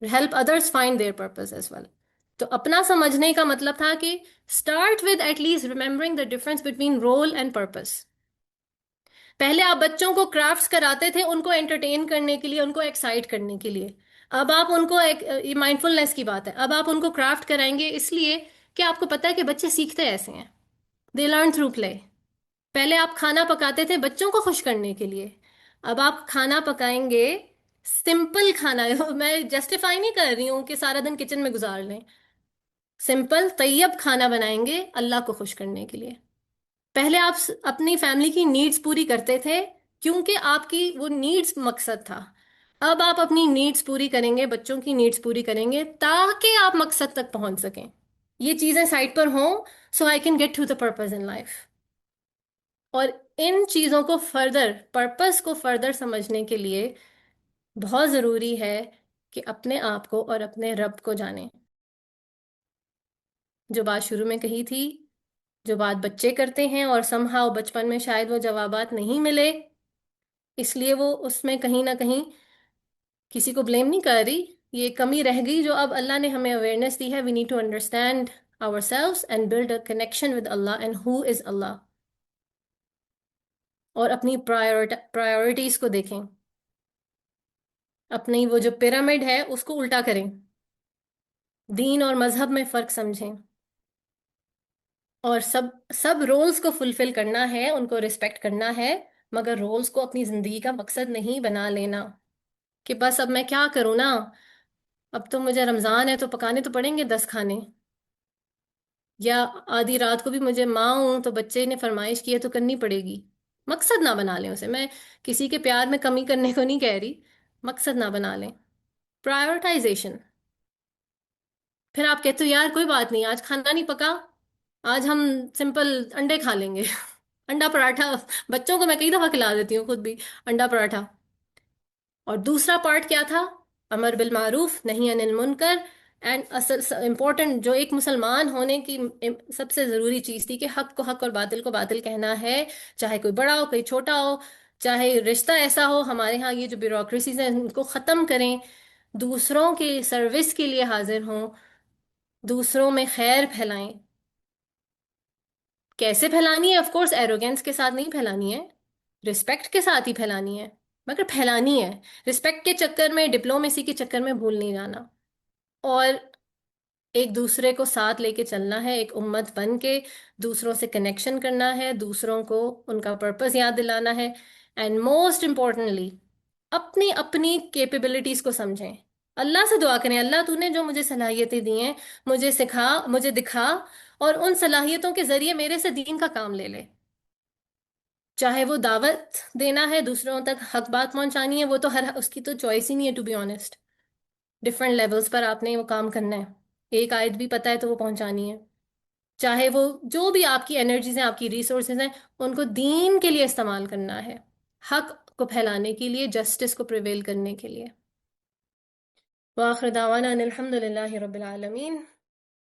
help others find their purpose as well. تو اپنا سمجھنے کا مطلب تھا کہ start with at least remembering the difference between role and purpose. پہلے آپ بچوں کو کرافٹس کراتے تھے ان کو انٹرٹین کرنے کے لیے، ان کو ایکسائٹ کرنے کے لیے. اب آپ ان کو یہ مائنڈ فلنس کی بات ہے، اب آپ ان کو کرافٹ کرائیں گے اس لیے کہ آپ کو پتا ہے کہ بچے سیکھتے ایسے ہیں. دے لرن تھرو پلے. پہلے آپ کھانا پکاتے تھے بچوں کو خوش کرنے کے لیے، اب آپ کھانا پکائیں گے سمپل کھانا. میں جسٹیفائی نہیں کر رہی ہوں کہ سارا دن کچن میں گزار لیں. سمپل طیب کھانا بنائیں گے اللہ کو خوش کرنے کے لیے. پہلے آپ اپنی فیملی کی نیڈز پوری کرتے تھے کیونکہ آپ کی وہ نیڈز مقصد تھا. اب آپ اپنی نیڈز پوری کریں گے، بچوں کی نیڈز پوری کریں گے تاکہ آپ مقصد تک پہنچ سکیں. یہ چیزیں سائٹ پر ہوں so I can get to the purpose in life. اور ان چیزوں کو فردر، پرپز کو فردر سمجھنے کے لیے بہت ضروری ہے کہ اپنے آپ کو اور اپنے رب کو جانیں. جو بات شروع میں کہی تھی، جو بات بچے کرتے ہیں اور سمہاؤ بچپن میں شاید وہ جوابات نہیں ملے، اس لیے وہ اس میں کہیں نہ کہیں کسی کو بلیم نہیں کر رہی، یہ کمی رہ گئی جو اب اللہ نے ہمیں اویئرنیس دی ہے. We need to understand ourselves and build a connection with Allah and who is Allah. اور اپنی پرائیورٹیز کو دیکھیں، اپنی وہ جو پیرامڈ ہے اس کو الٹا کریں، دین اور مذہب میں فرق سمجھیں، اور سب رولز کو فلفل کرنا ہے، ان کو رسپیکٹ کرنا ہے، مگر رولز کو اپنی زندگی کا مقصد نہیں بنا لینا کہ بس اب میں کیا کروں نا، اب تو مجھے رمضان ہے تو پکانے تو پڑیں گے 10 کھانے، یا آدھی رات کو بھی مجھے ماں ہوں تو بچے نے فرمائش کی ہے تو کرنی پڑے گی. مقصد نہ بنا لیں اسے. میں کسی کے پیار میں کمی کرنے کو نہیں کہہ رہی، مقصد نہ بنا لیں. پرائیورٹائزیشن. پھر آپ کہتے ہو یار کوئی بات نہیں آج کھانا نہیں پکا، آج ہم سمپل انڈے کھا لیں گے. انڈا پراٹھا بچوں کو میں کئی دفعہ کھلا دیتی ہوں، خود بھی انڈا پراٹھا. اور دوسرا پارٹ کیا تھا؟ امر بالمعروف نہیں عن المنکر. اینڈ اصل امپورٹنٹ جو ایک مسلمان ہونے کی سب سے ضروری چیز تھی کہ حق کو حق اور باطل کو باطل کہنا ہے، چاہے کوئی بڑا ہو کوئی چھوٹا ہو، چاہے رشتہ ایسا ہو. ہمارے ہاں یہ جو بیوروکریسیز ہیں ان کو ختم کریں، دوسروں کی سروس کے لیے حاضر ہوں، دوسروں میں خیر پھیلائیں. کیسے پھیلانی ہے؟ آف کورس ایروگینس کے ساتھ نہیں پھیلانی ہے، رسپیکٹ کے ساتھ ہی پھیلانی ہے، مگر پھیلانی ہے. رسپیکٹ کے چکر میں، ڈپلومیسی کے چکر میں بھول نہیں جانا، اور ایک دوسرے کو ساتھ لے کے چلنا ہے، ایک امت بن کے دوسروں سے کنیکشن کرنا ہے، دوسروں کو ان کا پرپز یاد دلانا ہے. اینڈ موسٹ امپورٹنٹلی اپنی اپنی کیپیبلٹیز کو سمجھیں. اللہ سے دعا کریں اللہ تو نے جو مجھے صلاحیتیں دی ہیں مجھے سکھا، مجھے دکھا، اور ان صلاحیتوں کے ذریعے میرے سے دین کا کام لے لے. چاہے وہ دعوت دینا ہے، دوسروں تک حق بات پہنچانی ہے، وہ تو ہر اس کی تو چوائس ہی نہیں ہے to be honest. Different levels پر آپ نے وہ کام کرنا ہے، ایک آیت بھی پتہ ہے تو وہ پہنچانی ہے. چاہے وہ جو بھی آپ کی انرجیز ہیں، آپ کی ریسورسز ہیں، ان کو دین کے لیے استعمال کرنا ہے، حق کو پھیلانے کے لیے، جسٹس کو پریویل کرنے کے لیے. وآخر دعوانا ان الحمد للہ رب العالمین.